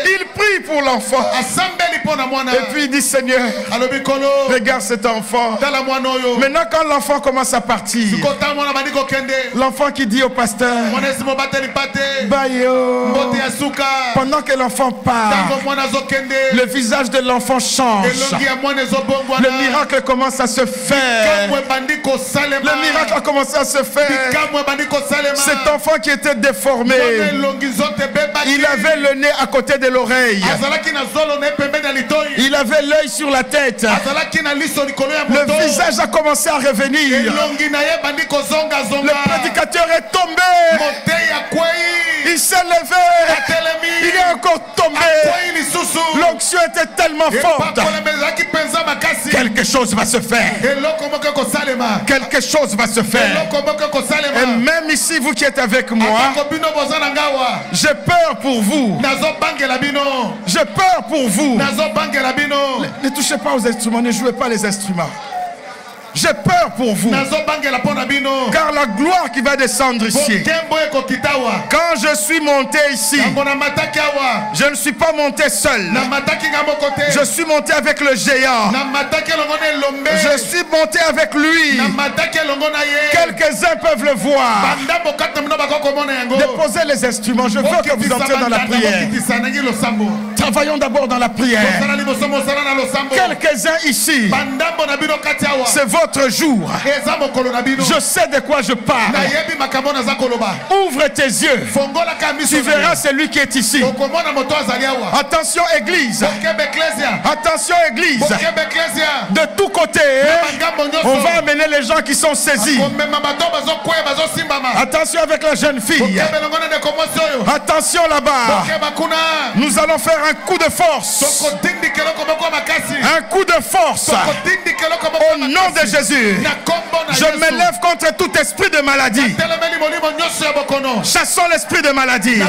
[SPEAKER 1] Il prie pour l'enfant. Et puis il dit Seigneur, regarde cet enfant. Maintenant quand l'enfant commence à partir, l'enfant qui dit au pasteur, Bayo. Pendant que l'enfant part, le visage de l'enfant change. Le miracle commence à se faire. Le miracle a commencé à se faire. Cet enfant qui était déformé, il avait le nez à côté de l'oreille. Il avait l'œil sur la tête. Le visage a commencé à revenir. Le prédicateur est tombé. Il s'est levé. Il est encore tombé. L'onction était tellement forte. Quelque chose va se faire. Quelque chose va se faire. Et même ici, vous qui êtes avec moi, j'ai peur pour vous. J'ai peur pour vous. Ne touchez pas aux instruments. Ne jouez pas les instruments. J'ai peur pour vous. Car la gloire qui va descendre ici, quand je suis monté ici, je ne suis pas monté seul. Je suis monté avec le géant. Je suis monté avec lui. Quelques-uns peuvent le voir. Déposez les instruments. Je veux que vous entriez dans la prière. Travaillons d'abord dans la prière. Quelques-uns ici, c'est votre jour. Je sais de quoi je parle. Ouvre tes yeux. Tu verras celui qui est ici. Attention église. Attention église. De tous côtés, on va amener les gens qui sont saisis. Attention avec la jeune fille. Attention là-bas. Nous allons faire un coup de force. Un coup de force. Au nom de Jésus. Je me lève contre tout esprit de maladie. Chassons l'esprit de maladie.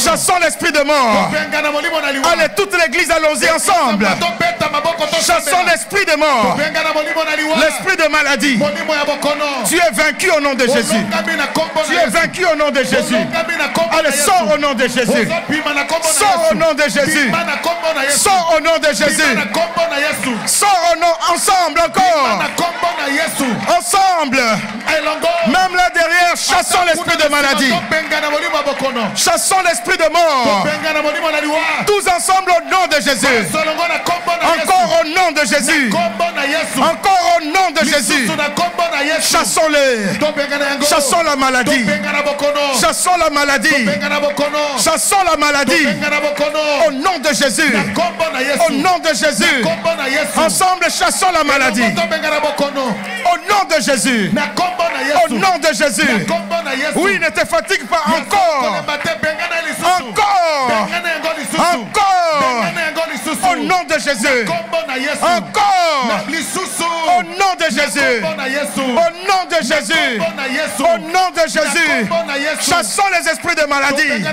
[SPEAKER 1] Chassons l'esprit de mort. Allez, toute l'église, allons-y ensemble. Chassons l'esprit de mort, l'esprit de maladie. Tu es vaincu au nom de Jésus. Tu es vaincu au nom de Jésus. Allez, sors au nom de Jésus. Sors au nom de Jésus. Sors au nom de Jésus. Sors au nom, ensemble encore. Ensemble. Même là derrière, chassons l'esprit de maladie. Chassons l'esprit de mort. Tous ensemble au nom de Jésus. Encore au nom de Jésus. Encore au nom de Jésus. Chassons-les. Chassons la maladie. Chassons la maladie. Chassons la maladie. Au nom de Jésus. Au nom de Jésus. Ensemble, chassons la maladie. Au nom de Jésus. Au nom de Jésus. Oui, ne te fatigue pas encore. Encore. Encore. Au nom de Jésus. Encore. Au nom de Jésus. Au nom de Jésus. Au nom de Jésus. Chassons les esprits de maladie.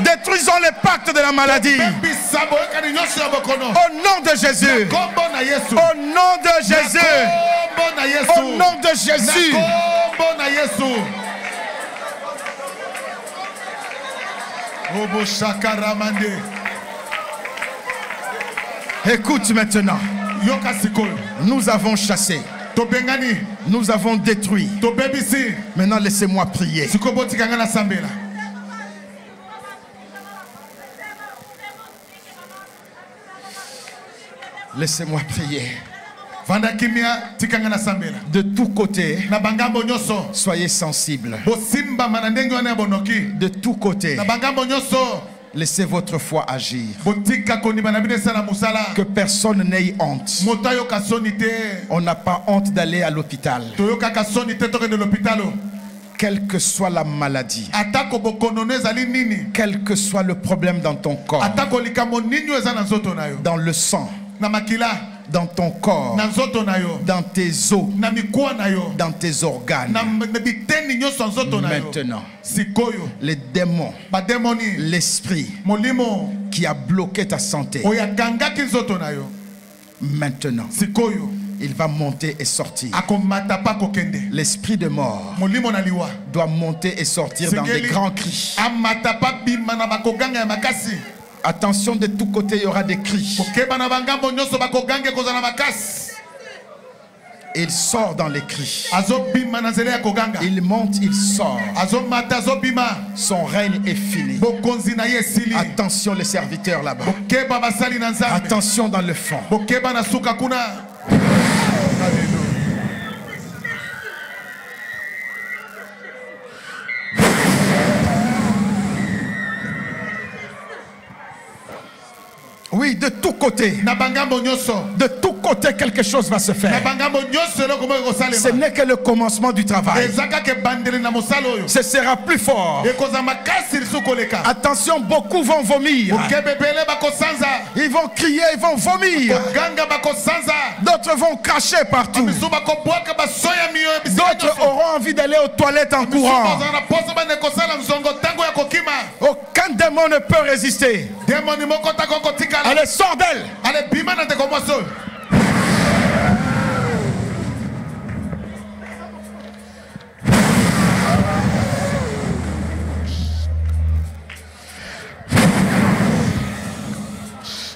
[SPEAKER 1] Détruisons les pactes de la maladie. Au nom de Jésus. Au nom de Jésus. Au nom de Jésus. Écoute maintenant. Nous avons chassé. Nous avons détruit. Maintenant laissez-moi prier. Laissez-moi prier. De tous côtés, soyez sensibles. De tous côtés, laissez votre foi agir. Que personne n'ait honte. On n'a pas honte d'aller à l'hôpital. Quelle que soit la maladie, quel que soit le problème dans ton corps, dans le sang, dans ton corps, dans tes os, dans tes organes. Maintenant, les démons, l'esprit qui a bloqué ta santé, maintenant, il va monter et sortir. L'esprit de mort doit monter et sortir dans des grands cris. Attention, de tous côtés, il y aura des cris. Il sort dans les cris. Il monte, il sort. Son règne est fini. Attention les serviteurs là-bas. Attention dans le fond. Oui, de tous côtés. De tous côtés, quelque chose va se faire. Ce n'est que le commencement du travail. Ce sera plus fort. Attention, beaucoup vont vomir. Ils vont crier, ils vont vomir. D'autres vont cracher partout. D'autres auront envie d'aller aux toilettes en courant. Aucun démon ne peut résister. Allez, sors d'elle.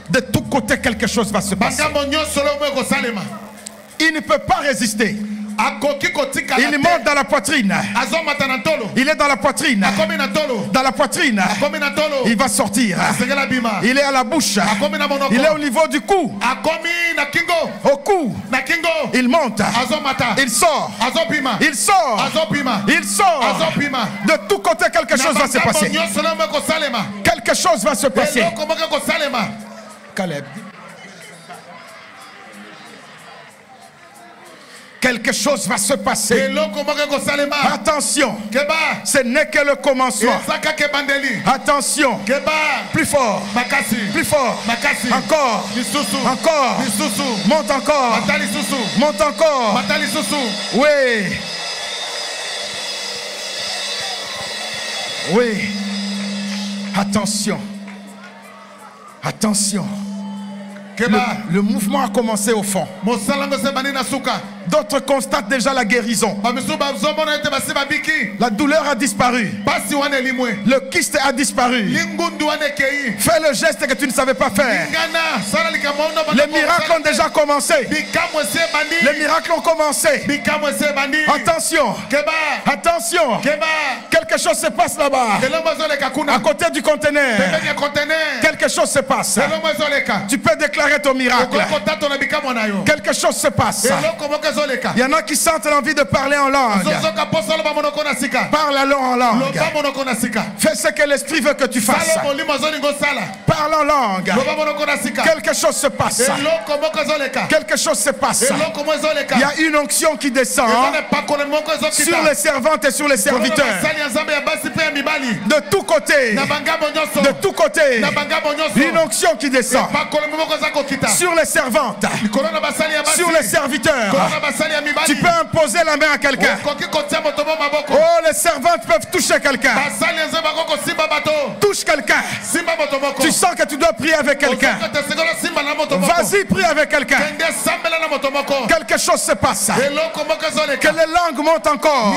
[SPEAKER 1] De tous côtés, quelque chose va se passer. Il ne peut pas résister. Il monte dans la poitrine. Il est dans la poitrine. Dans la poitrine. Il va sortir. Il est à la bouche. Il est au niveau du cou. Au cou. Il monte. Il sort. Il sort. Il sort. De tous côtés, quelque chose va se passer. Quelque chose va se passer. Caleb. Quelque chose va se passer. Attention, ce n'est que le commencement. Attention, plus fort, plus fort, encore, encore, monte encore, monte encore. Oui, oui, attention, attention. Le mouvement a commencé au fond. D'autres constatent déjà la guérison. La douleur a disparu. Le kyste a disparu. Fais le geste que tu ne savais pas faire. Les miracles ont déjà commencé. Les miracles ont commencé. Attention. Attention. Quelque chose se passe là-bas. À côté du conteneur. Quelque chose se passe. Tu peux déclarer ton miracle. Quelque chose se passe. Il y en a qui sentent l'envie de parler en langue. Parle alors en langue. Fais ce que l'esprit veut que tu fasses. Parle en langue. Quelque chose se passe. Quelque chose se passe. Il y a une onction qui descend sur les servantes et sur les serviteurs. De tous côtés. De tous côtés. Une onction qui descend sur les servantes, sur les serviteurs. Tu peux imposer la main à quelqu'un. Oh, les servantes peuvent toucher quelqu'un. Touche quelqu'un. Tu sens que tu dois prier avec quelqu'un. Vas-y, prie avec quelqu'un. Quelque chose se passe. Que les langues montent encore.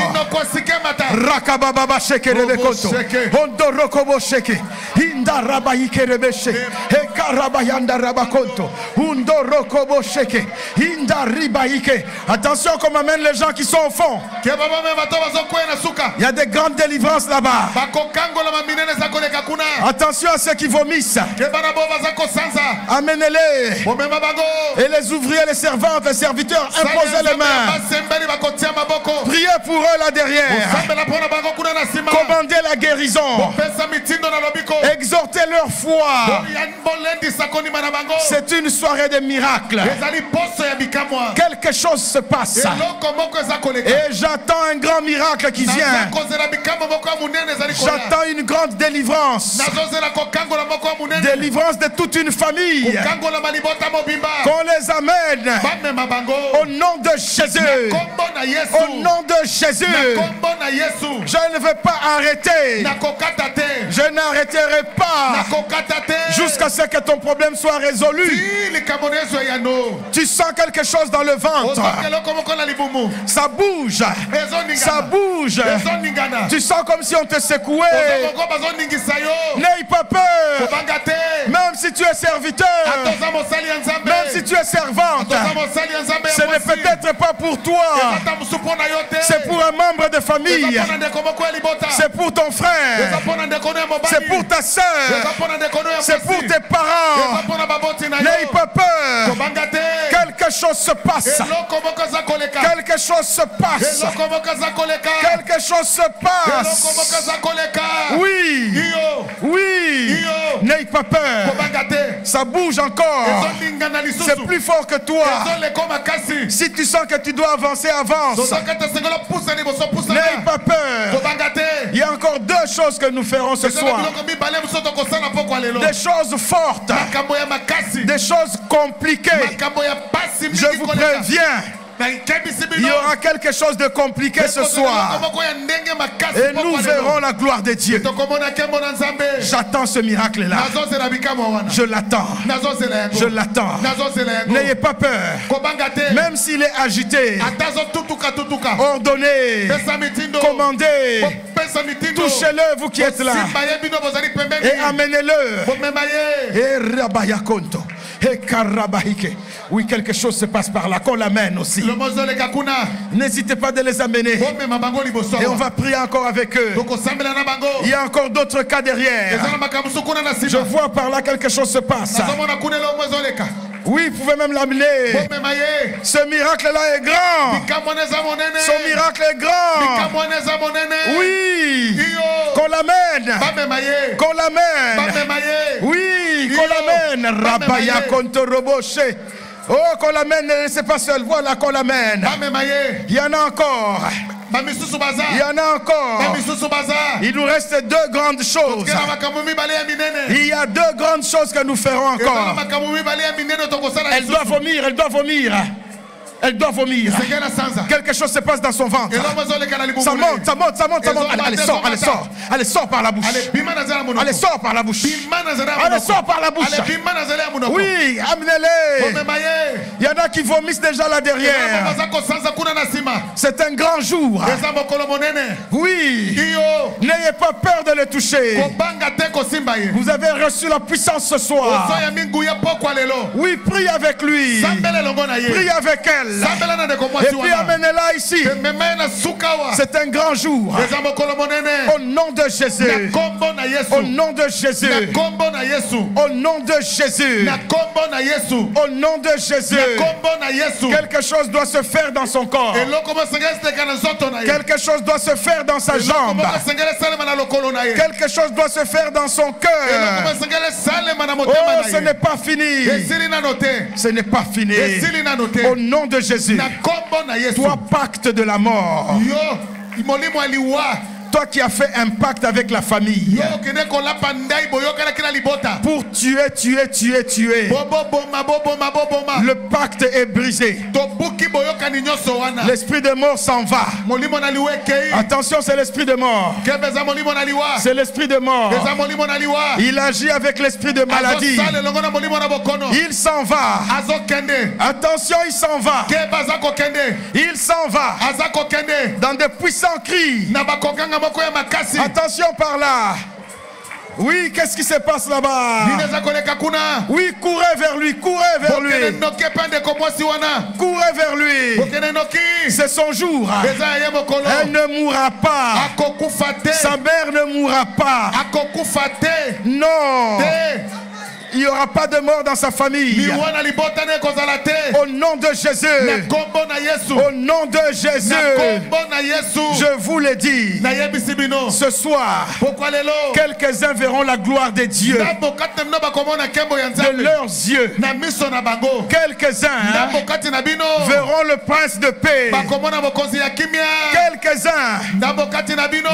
[SPEAKER 1] Rakababa shekere koto. Ondorokobo sheke. Inda rabaike rebeshe. Ekarabayanda rabakonto. Undorokobo sheke. Inda ribaike. Attention qu'on m'amène les gens qui sont au fond. Il y a des grandes délivrances là-bas. Attention à ceux qui vomissent. Amenez-les. Et les ouvriers, les servantes, les serviteurs, imposez les mains. Priez pour eux là derrière. Commandez la guérison. Exhortez leur foi. C'est une soirée de miracles. Quelque chose se passe. Et j'attends un grand miracle qui vient. J'attends une grande délivrance. Délivrance de toute une famille. Qu'on les amène. Au nom de Jésus. Au nom de Jésus. Je ne veux pas arrêter. Je n'arrêterai pas jusqu'à ce que ton problème soit résolu. Tu sens quelque chose dans le ventre. Ça bouge. Ça bouge. Tu sens comme si on te secouait. N'aie pas peur. Même si tu es serviteur, même si tu es servante, ce n'est peut-être pas pour toi. C'est pour un membre de famille. C'est pour ton frère. C'est pour ta soeur. C'est pour tes parents. N'aie pas peur. Quelque chose se passe. Quelque chose se passe. Quelque chose se passe. Oui. Oui. N'aie pas peur. Ça bouge encore. C'est plus fort que toi. Si tu sens que tu dois avancer, avance. N'aie pas peur. Il y a encore deux choses que nous ferons ce soir. Des choses fortes. Des choses compliquées. Je vous préviens. Il y aura quelque chose de compliqué ce soir. Et nous verrons la gloire de Dieu. J'attends ce miracle-là. Je l'attends. Je l'attends. N'ayez pas peur. Même s'il est agité, ordonnez, commandez, touchez-le, vous qui êtes là, et amenez-le. Et Rabayakonto. Oui, quelque chose se passe par là, qu'on l'amène aussi. N'hésitez pas de les amener. Et on va prier encore avec eux. Il y a encore d'autres cas derrière. Je vois par là quelque chose se passe. Oui, vous pouvez même l'amener. Ce miracle-là est grand. Ce miracle est grand. Oui. Qu'on l'amène. Qu'on l'amène. Oui, qu'on l'amène. Rabaya Kontoroboche. Oh, qu'on l'amène, ne laissez pas seul. Voilà, qu'on l'amène. Il y en a encore. Il y en a encore. Il nous reste deux grandes choses. Il y a deux grandes choses que nous ferons encore. Elle doit vomir, elle doit vomir. Elle doit vomir. Quelque chose se passe dans son ventre. Ça monte, ça monte, ça monte, ça monte. Allez, sort, allez, sort. Allez, sort par la bouche. Allez, sort par la bouche. Allez, sort par la bouche. Oui, amenez-les. Il y en a qui vomissent déjà là derrière. C'est un grand jour. Oui. N'ayez pas peur de le toucher. Vous avez reçu la puissance ce soir. Oui, prie avec lui. Prie avec elle. Et puis amenez-la ici. C'est un grand jour. Au nom de Jésus. Au nom de Jésus. Au nom de Jésus. Au nom de Jésus. Quelque chose doit se faire dans son corps. Quelque chose doit se faire dans sa jambe. Quelque chose doit se faire dans son cœur. Oh, ce n'est pas fini. Ce n'est pas fini. Au nom de Jésus. Toi, pacte de la mort. Toi qui as fait un pacte avec la famille pour tuer. Le pacte est brisé. L'esprit de mort s'en va. Attention, c'est l'esprit de mort. C'est l'esprit de mort. Il agit avec l'esprit de maladie. Il s'en va. Attention, il s'en va. Il s'en va dans de puissants cris. Attention par là. Oui, qu'est-ce qui se passe là-bas? Oui, courez vers lui, courez vers lui. Courez vers lui. C'est son jour. Elle ne mourra pas. Sa mère ne mourra pas. Non. Il n'y aura pas de mort dans sa famille. Au nom de Jésus. Au nom de Jésus. Je vous l'ai dit. Ce soir, quelques-uns verront la gloire de Dieu de leurs yeux. Quelques-uns verront le prince de paix. Quelques-uns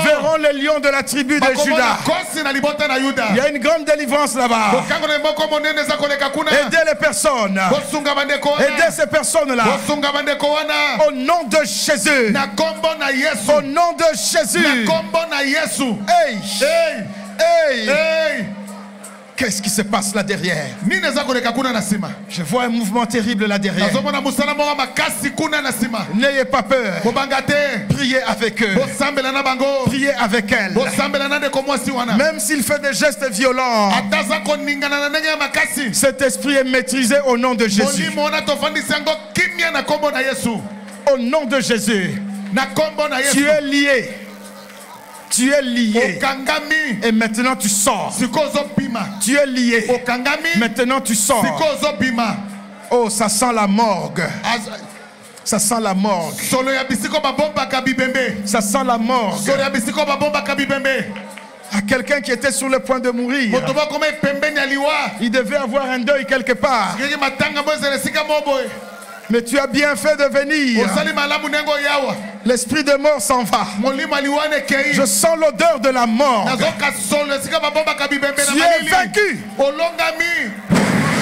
[SPEAKER 1] verront le lion de la tribu de Juda. Il y a une grande délivrance là-bas. Aidez les personnes. Aidez ces personnes-là. Au nom de Jésus. Au nom de Jésus. Hey. Hey. Hey. Qu'est-ce qui se passe là derrière? Je vois un mouvement terrible là derrière. N'ayez pas peur. Priez avec eux. Priez avec elle. Même s'il fait des gestes violents, cet esprit est maîtrisé au nom de Jésus. Au nom de Jésus. Tu es lié. Tu es lié. Et maintenant tu sors. Tu es lié. Maintenant tu sors. Oh, ça sent la morgue. Ça sent la morgue. Ça sent la morgue. À quelqu'un qui était sur le point de mourir. Il devait avoir un deuil quelque part. Mais tu as bien fait de venir. L'esprit de mort s'en va. Je sens l'odeur de la mort. Tu es vaincu.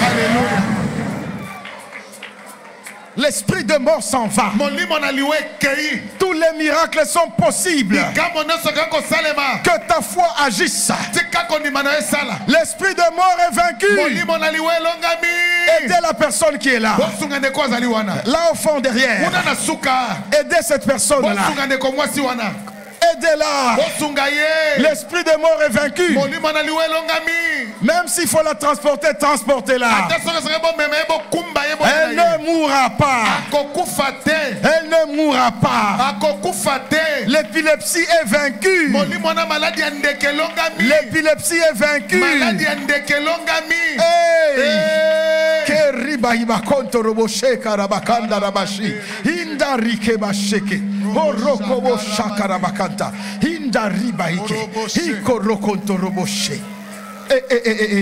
[SPEAKER 1] Alléluia. L'esprit de mort s'en va. Tous les miracles sont possibles. Que ta foi agisse. L'esprit de mort est vaincu. Aidez la personne qui est là. Là au fond derrière. Aidez cette personne-là. Aidez-la. L'esprit de mort est vaincu. Même s'il faut la transporter, transportez-la. Elle ne mourra pas. Elle ne mourra pas. L'épilepsie est vaincue. L'épilepsie est vaincue.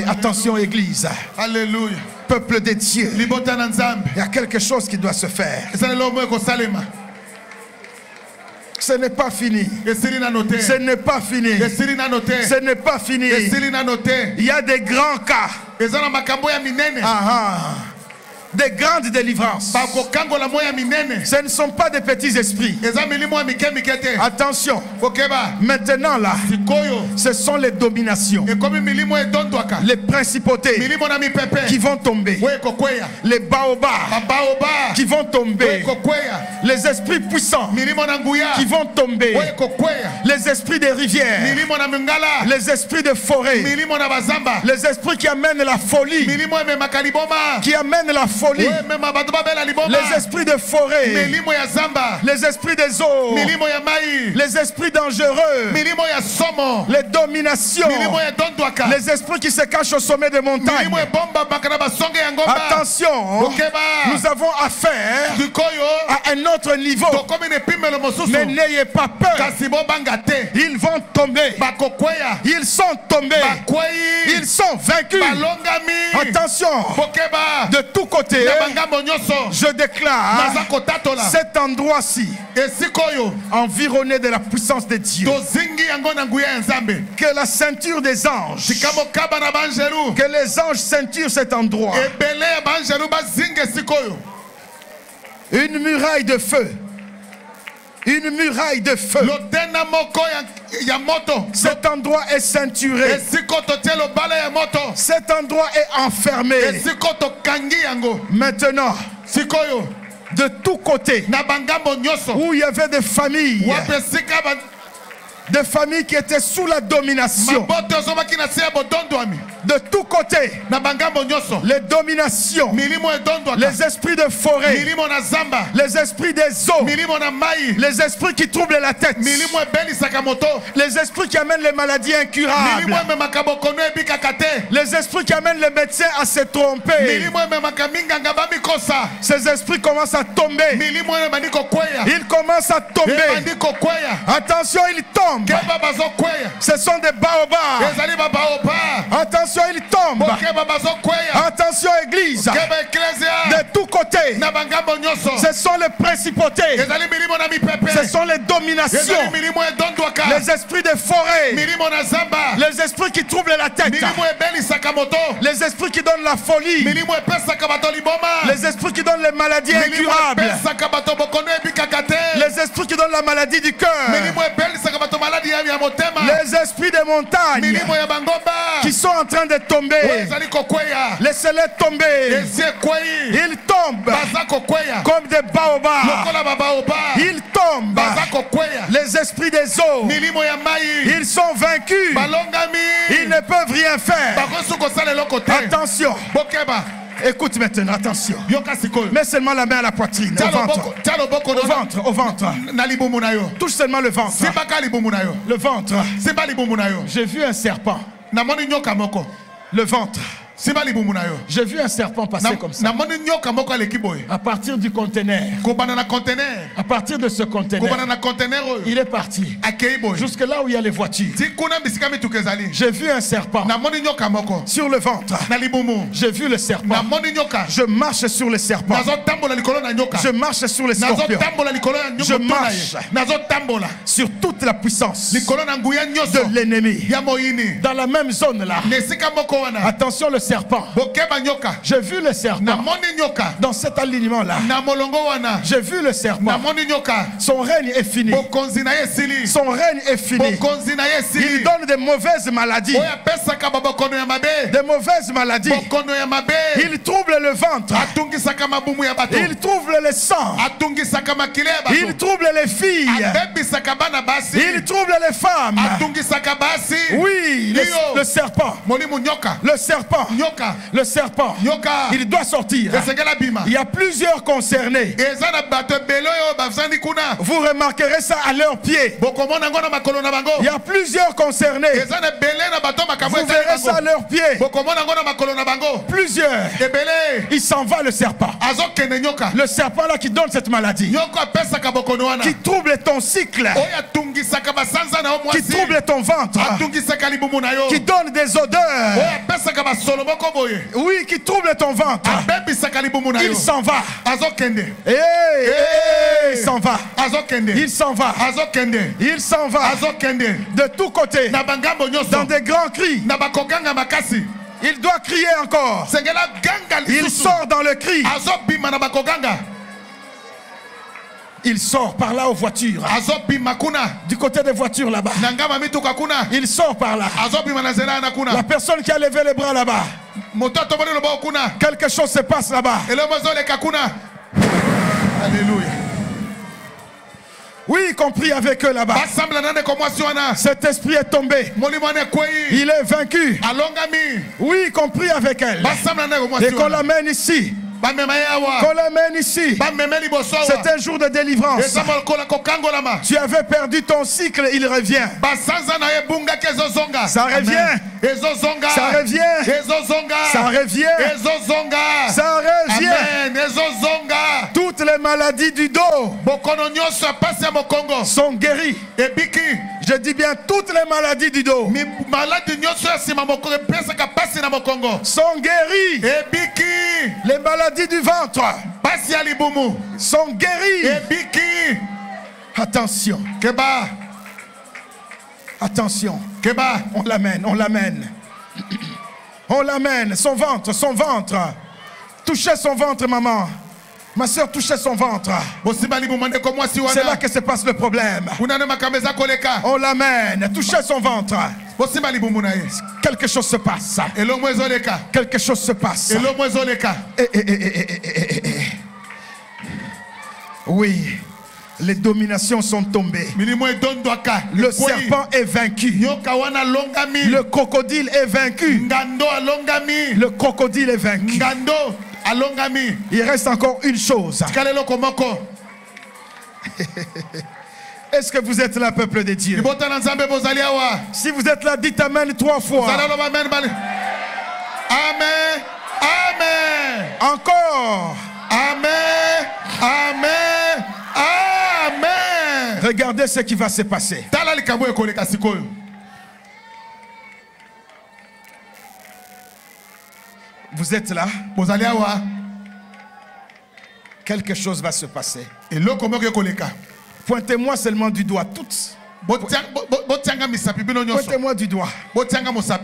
[SPEAKER 1] Attention église.
[SPEAKER 2] Alléluia.
[SPEAKER 1] Peuple de Dieu. Il y a quelque chose qui doit se faire. Ce n'est pas fini. Ce n'est pas fini. Ce n'est pas fini. Il y a des grands cas. des grandes délivrances. Ce ne sont pas des petits esprits. Attention. Maintenant là, ce sont les dominations, les principautés qui vont tomber, les baobabs qui vont tomber, les esprits puissants qui vont tomber, les esprits des rivières, les esprits de forêt, les esprits qui amènent la folie, qui amènent la folie, les esprits de forêt, les esprits des eaux, les esprits dangereux, les dominations, les esprits qui se cachent au sommet des montagnes. Attention, nous avons affaire à un autre niveau. Mais n'ayez pas peur. Ils vont tomber. Ils sont tombés. Ils sont vaincus. Attention, de tous côtés, je déclare cet endroit-ci environné de la puissance de Dieu. Que la ceinture des anges, que les anges ceinturent cet endroit. Une muraille de feu. Une muraille de feu. Cet endroit est ceinturé. Cet endroit est enfermé. Maintenant, de tous côtés, où il y avait des familles, qui étaient sous la domination, de tous côtés, les dominations, les esprits de forêt, les esprits des eaux, les esprits qui troublent la tête, les esprits qui amènent les maladies incurables, les esprits qui amènent les médecins à se tromper. Ces esprits commencent à tomber. Ils commencent à tomber. Attention, ils tombent. Ce sont des baobabs. Attention, ils tombent. Attention, église. De tous côtés, ce sont les principautés. Ce sont les dominations. Les esprits de forêt. Les esprits qui troublent la tête. Les esprits qui donnent la folie. Les esprits qui donnent les maladies incurables. Les esprits qui donnent la maladie du cœur. Les esprits des montagnes qui sont en train de tomber. Laissez-les tomber. Ils tombent comme des baobabs. Ils tombent. Les esprits des eaux, ils sont vaincus. Ils ne peuvent rien faire. Attention. Écoute maintenant, attention. Mets seulement la main à la poitrine, au ventre. Au ventre, au ventre. Touche seulement le ventre. Le ventre. J'ai vu un serpent. Le ventre. J'ai vu un serpent passer comme ça. À partir du conteneur. À partir de ce conteneur, il est parti. Jusque là où il y a les voitures. J'ai vu un serpent sur le ventre. J'ai vu le serpent. Je marche sur le serpent. Je marche sur les scorpions. Je marche sur toute la puissance de l'ennemi. Dans la même zone là. Attention, le serpent. J'ai vu le serpent dans cet alignement là. J'ai vu le serpent. Son règne est fini. Son règne est fini. Il donne des mauvaises maladies. Des mauvaises maladies. Il trouble le ventre. Il trouble le sang. Il trouble les filles. Il trouble les femmes. Oui, le serpent. Le serpent. Le serpent. Il doit sortir. Il y a plusieurs concernés. Vous remarquerez ça à leurs pieds. Il y a plusieurs concernés. Vous verrez ça à leurs pieds. Plusieurs. Il s'en va, le serpent. Le serpent là qui donne cette maladie. Qui trouble ton cycle. Qui trouble ton ventre. Qui donne des odeurs. Oui, qui trouble ton ventre. Il s'en va. Il s'en va. Il s'en va. Il s'en va. De tous côtés. Dans des grands cris. Il doit crier encore. Il sort dans le cri. Il sort par là aux voitures. Du côté des voitures là-bas. Il sort par là. La personne qui a levé les bras là-bas. Quelque chose se passe là-bas.
[SPEAKER 2] Alléluia.
[SPEAKER 1] Oui, y compris avec eux là-bas. Cet esprit est tombé. Il est vaincu. Oui, y compris avec elle. Et qu'on l'amène ici. Qu'on l'amène ici. C'est un jour de délivrance. Tu avais perdu ton cycle, il revient. Ça revient. Ça revient. Ça revient. Ça revient. Toutes les maladies du dos sont guéries. Je dis bien toutes les maladies du dos sont guéries. Les maladies du ventre sont guéries. Attention. Attention. On l'amène, on l'amène. On l'amène. Son ventre, son ventre. Touchez son ventre, maman. Ma soeur touchait son ventre. C'est là que se passe le problème. On l'amène. Touchez son ventre. Quelque chose se passe. Quelque chose se passe. Oui. Les dominations sont tombées. Le serpent est vaincu. Le crocodile est vaincu. Le crocodile est vaincu. Il reste encore une chose. Est-ce que vous êtes là, peuple de Dieu? Si vous êtes là, dites Amen 3 fois.
[SPEAKER 2] Amen. Amen.
[SPEAKER 1] Encore.
[SPEAKER 2] Amen. Amen. Amen.
[SPEAKER 1] Regardez ce qui va se passer. Vous êtes là. Quelque chose va se passer. Pointez-moi seulement du doigt. Toutes. Pointez-moi du doigt.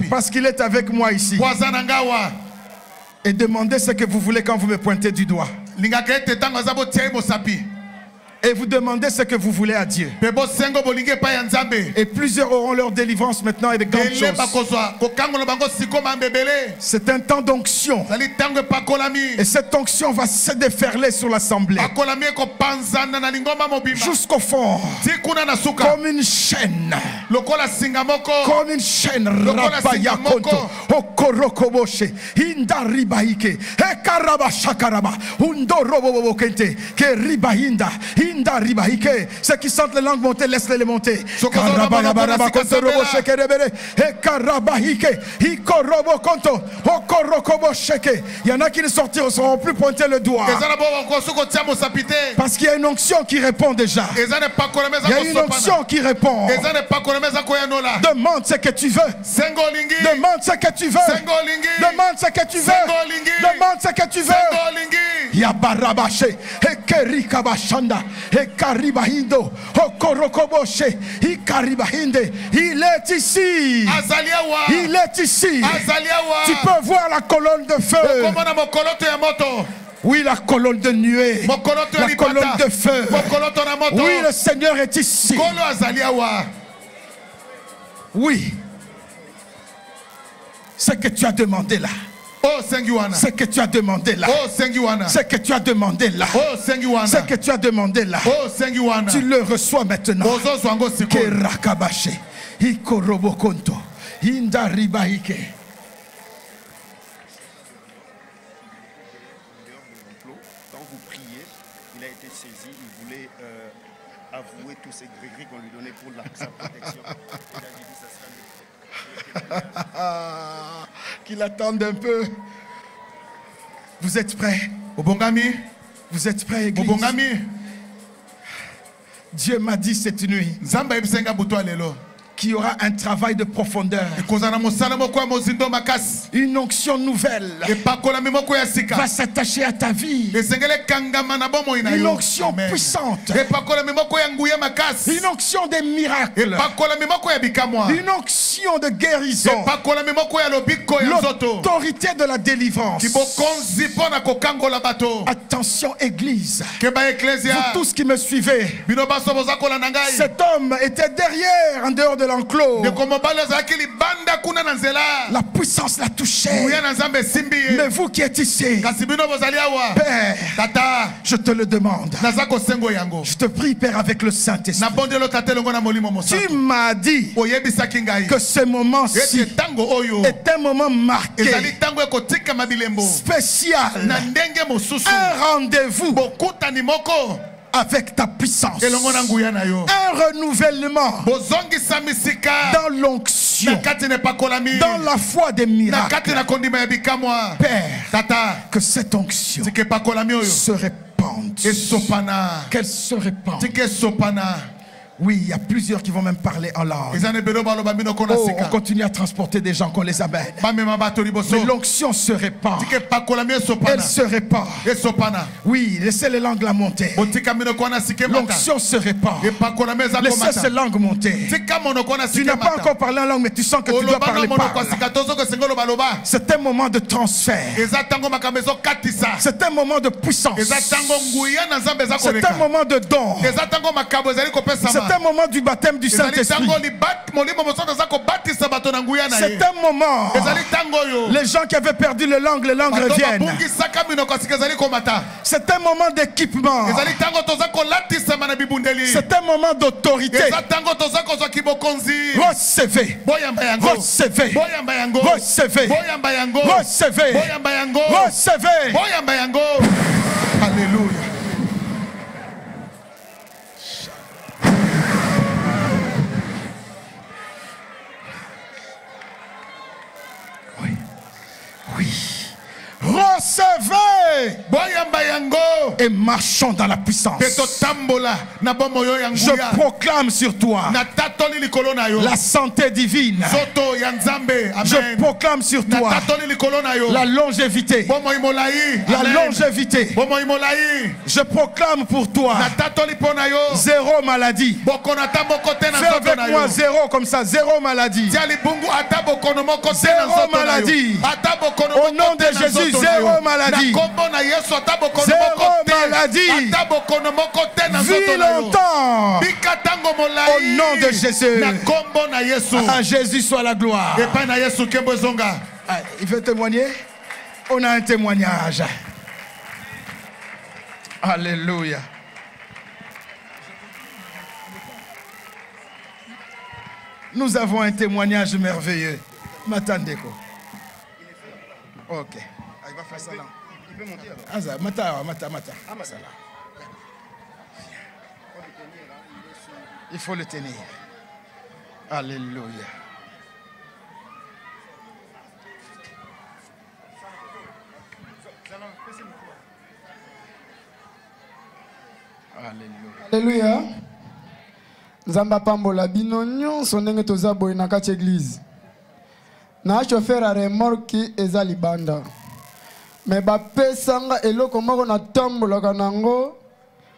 [SPEAKER 1] Parce qu'il est avec moi ici. Et demandez ce que vous voulez quand vous me pointez du doigt. Et vous demandez ce que vous voulez à Dieu. Et plusieurs auront leur délivrance maintenant et de grandes choses. C'est un temps d'onction. Et cette onction va se déferler sur l'assemblée. Jusqu'au fond. Comme une chaîne. Comme une chaîne. Rabayakonto. Okorokoboshe. Indaribaike. Ekarabashakaraba. Undorobobokente. Keribahinda. Ceux qui sentent les langues monter, laisse-les monter. Il y en a qui ne sortiront plus pointer le doigt. Parce qu'il y a une onction qui répond déjà. Il y a une onction qui répond. Demande ce que tu veux. Demande ce que tu veux. Demande ce que tu veux. Demande ce que tu veux. Yabarabashe, Ekerikabashanda, Ekaribahindo, Okorokoboshe, Ikaribahinde. Il est ici. Il est ici. Tu peux voir la colonne de feu. Oui, la colonne de nuée. La colonne de feu. Oui, le Seigneur est ici. Oui. Ce que tu as demandé là. Ce que tu as demandé là. Ce que tu as demandé là. Ce que tu as demandé là. Tu le reçois maintenant. Kerakabashe. Ikorobokonto. Indaribaike.
[SPEAKER 3] Quand vous priez, il a été saisi. Il voulait avouer tous ces grégeries qu'on lui donnait pour sa protection. Il a dit que ça sera
[SPEAKER 1] qu'il attende un peu. Vous êtes prêts? Vous êtes prêts, église? Dieu m'a dit cette nuit qu'il y aura un travail de profondeur. Une onction nouvelle va s'attacher à ta vie. Une onction puissante. Une onction des miracles. Une onction de guérison. L'autorité de la délivrance. Attention Église. Vous tous qui me suivez. Cet homme était derrière, en dehors de l'enclos. La puissance l'a touché. Mais vous qui êtes ici, Père, je te le demande. Je te prie, Père, avec le Saint-Esprit. Tu m'as dit que ce moment-ci est un moment marqué, spécial, un rendez-vous avec ta puissance, un renouvellement dans l'onction, dans la foi des miracles. Père, que cette onction se répande, qu'elle se répande. Oui, il y a plusieurs qui vont même parler en langue. Oh, on continue à transporter des gens qu'on les amène. Mais l'onction se répand. Elle se répand. Oui, laissez les langues la monter. L'onction se répand. Laissez ces langues monter. Tu n'as pas encore parlé en langue, mais tu sens que tu dois parler par là. C'est un moment de transfert. C'est un moment de puissance. C'est un moment de don. C'est un moment du baptême du Saint-Esprit. C'est un moment. Les gens qui avaient perdu les langues reviennent. C'est un moment d'équipement. C'est un moment d'autorité. Recevez. Recevez. Recevez. Recevez. Recevez. Alléluia. Recevez et marchons dans la puissance. Je proclame sur toi la santé divine. Je proclame sur toi la longévité. La longévité. Je proclame pour toi zéro maladie. Fais avec moi zéro comme ça, zéro maladie. Zéro maladie. Au nom de Jésus, zéro maladie. Zéro maladie. Vis longtemps. Au nom de Jésus. À Jésus soit la gloire. Il veut témoigner? On a un témoignage. Alléluia. Nous avons un témoignage merveilleux. M'attendez quoi? Ok. Il va faire ça là. Il peut monter alors. Mata. Il faut le tenir. Alléluia.
[SPEAKER 4] Alléluia. Nzamba pambola bino nyonso ndenge toza boye na kati église. Na chauffeur a remorque eza libanda. Mais ba pesanga eloko moko na tambolaka nango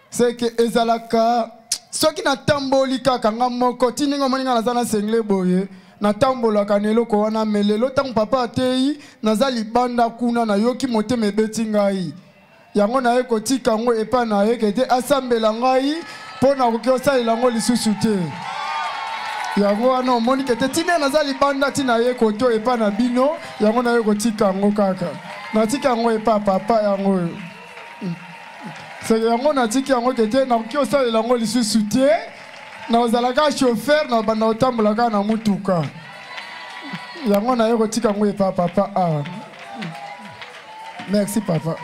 [SPEAKER 4] c'est que ezalaka soki na tamboli kaka nga moko tininga moninga nazana sengle boye na tambolaka na eloko wana melelo tango papa atei naza libanda kuna na yoki motema ebeti ngai. Yango na ye kotika ngo epa na ye kete asambela ngai pona koki osalela ngo lisusu te. Yango wana omoni kete tina naza libanda tina ye koto epa na bino yango na ye kotika ngo kaka. Natika ngo epa papa yango. C'est yango natiki yango kete na koki osalela ngo lisusu te. Na ozalaka chauffeur na banda otambolaka na mutuka. Yango na ye kotika ngo epa papa. Ah. Merci papa.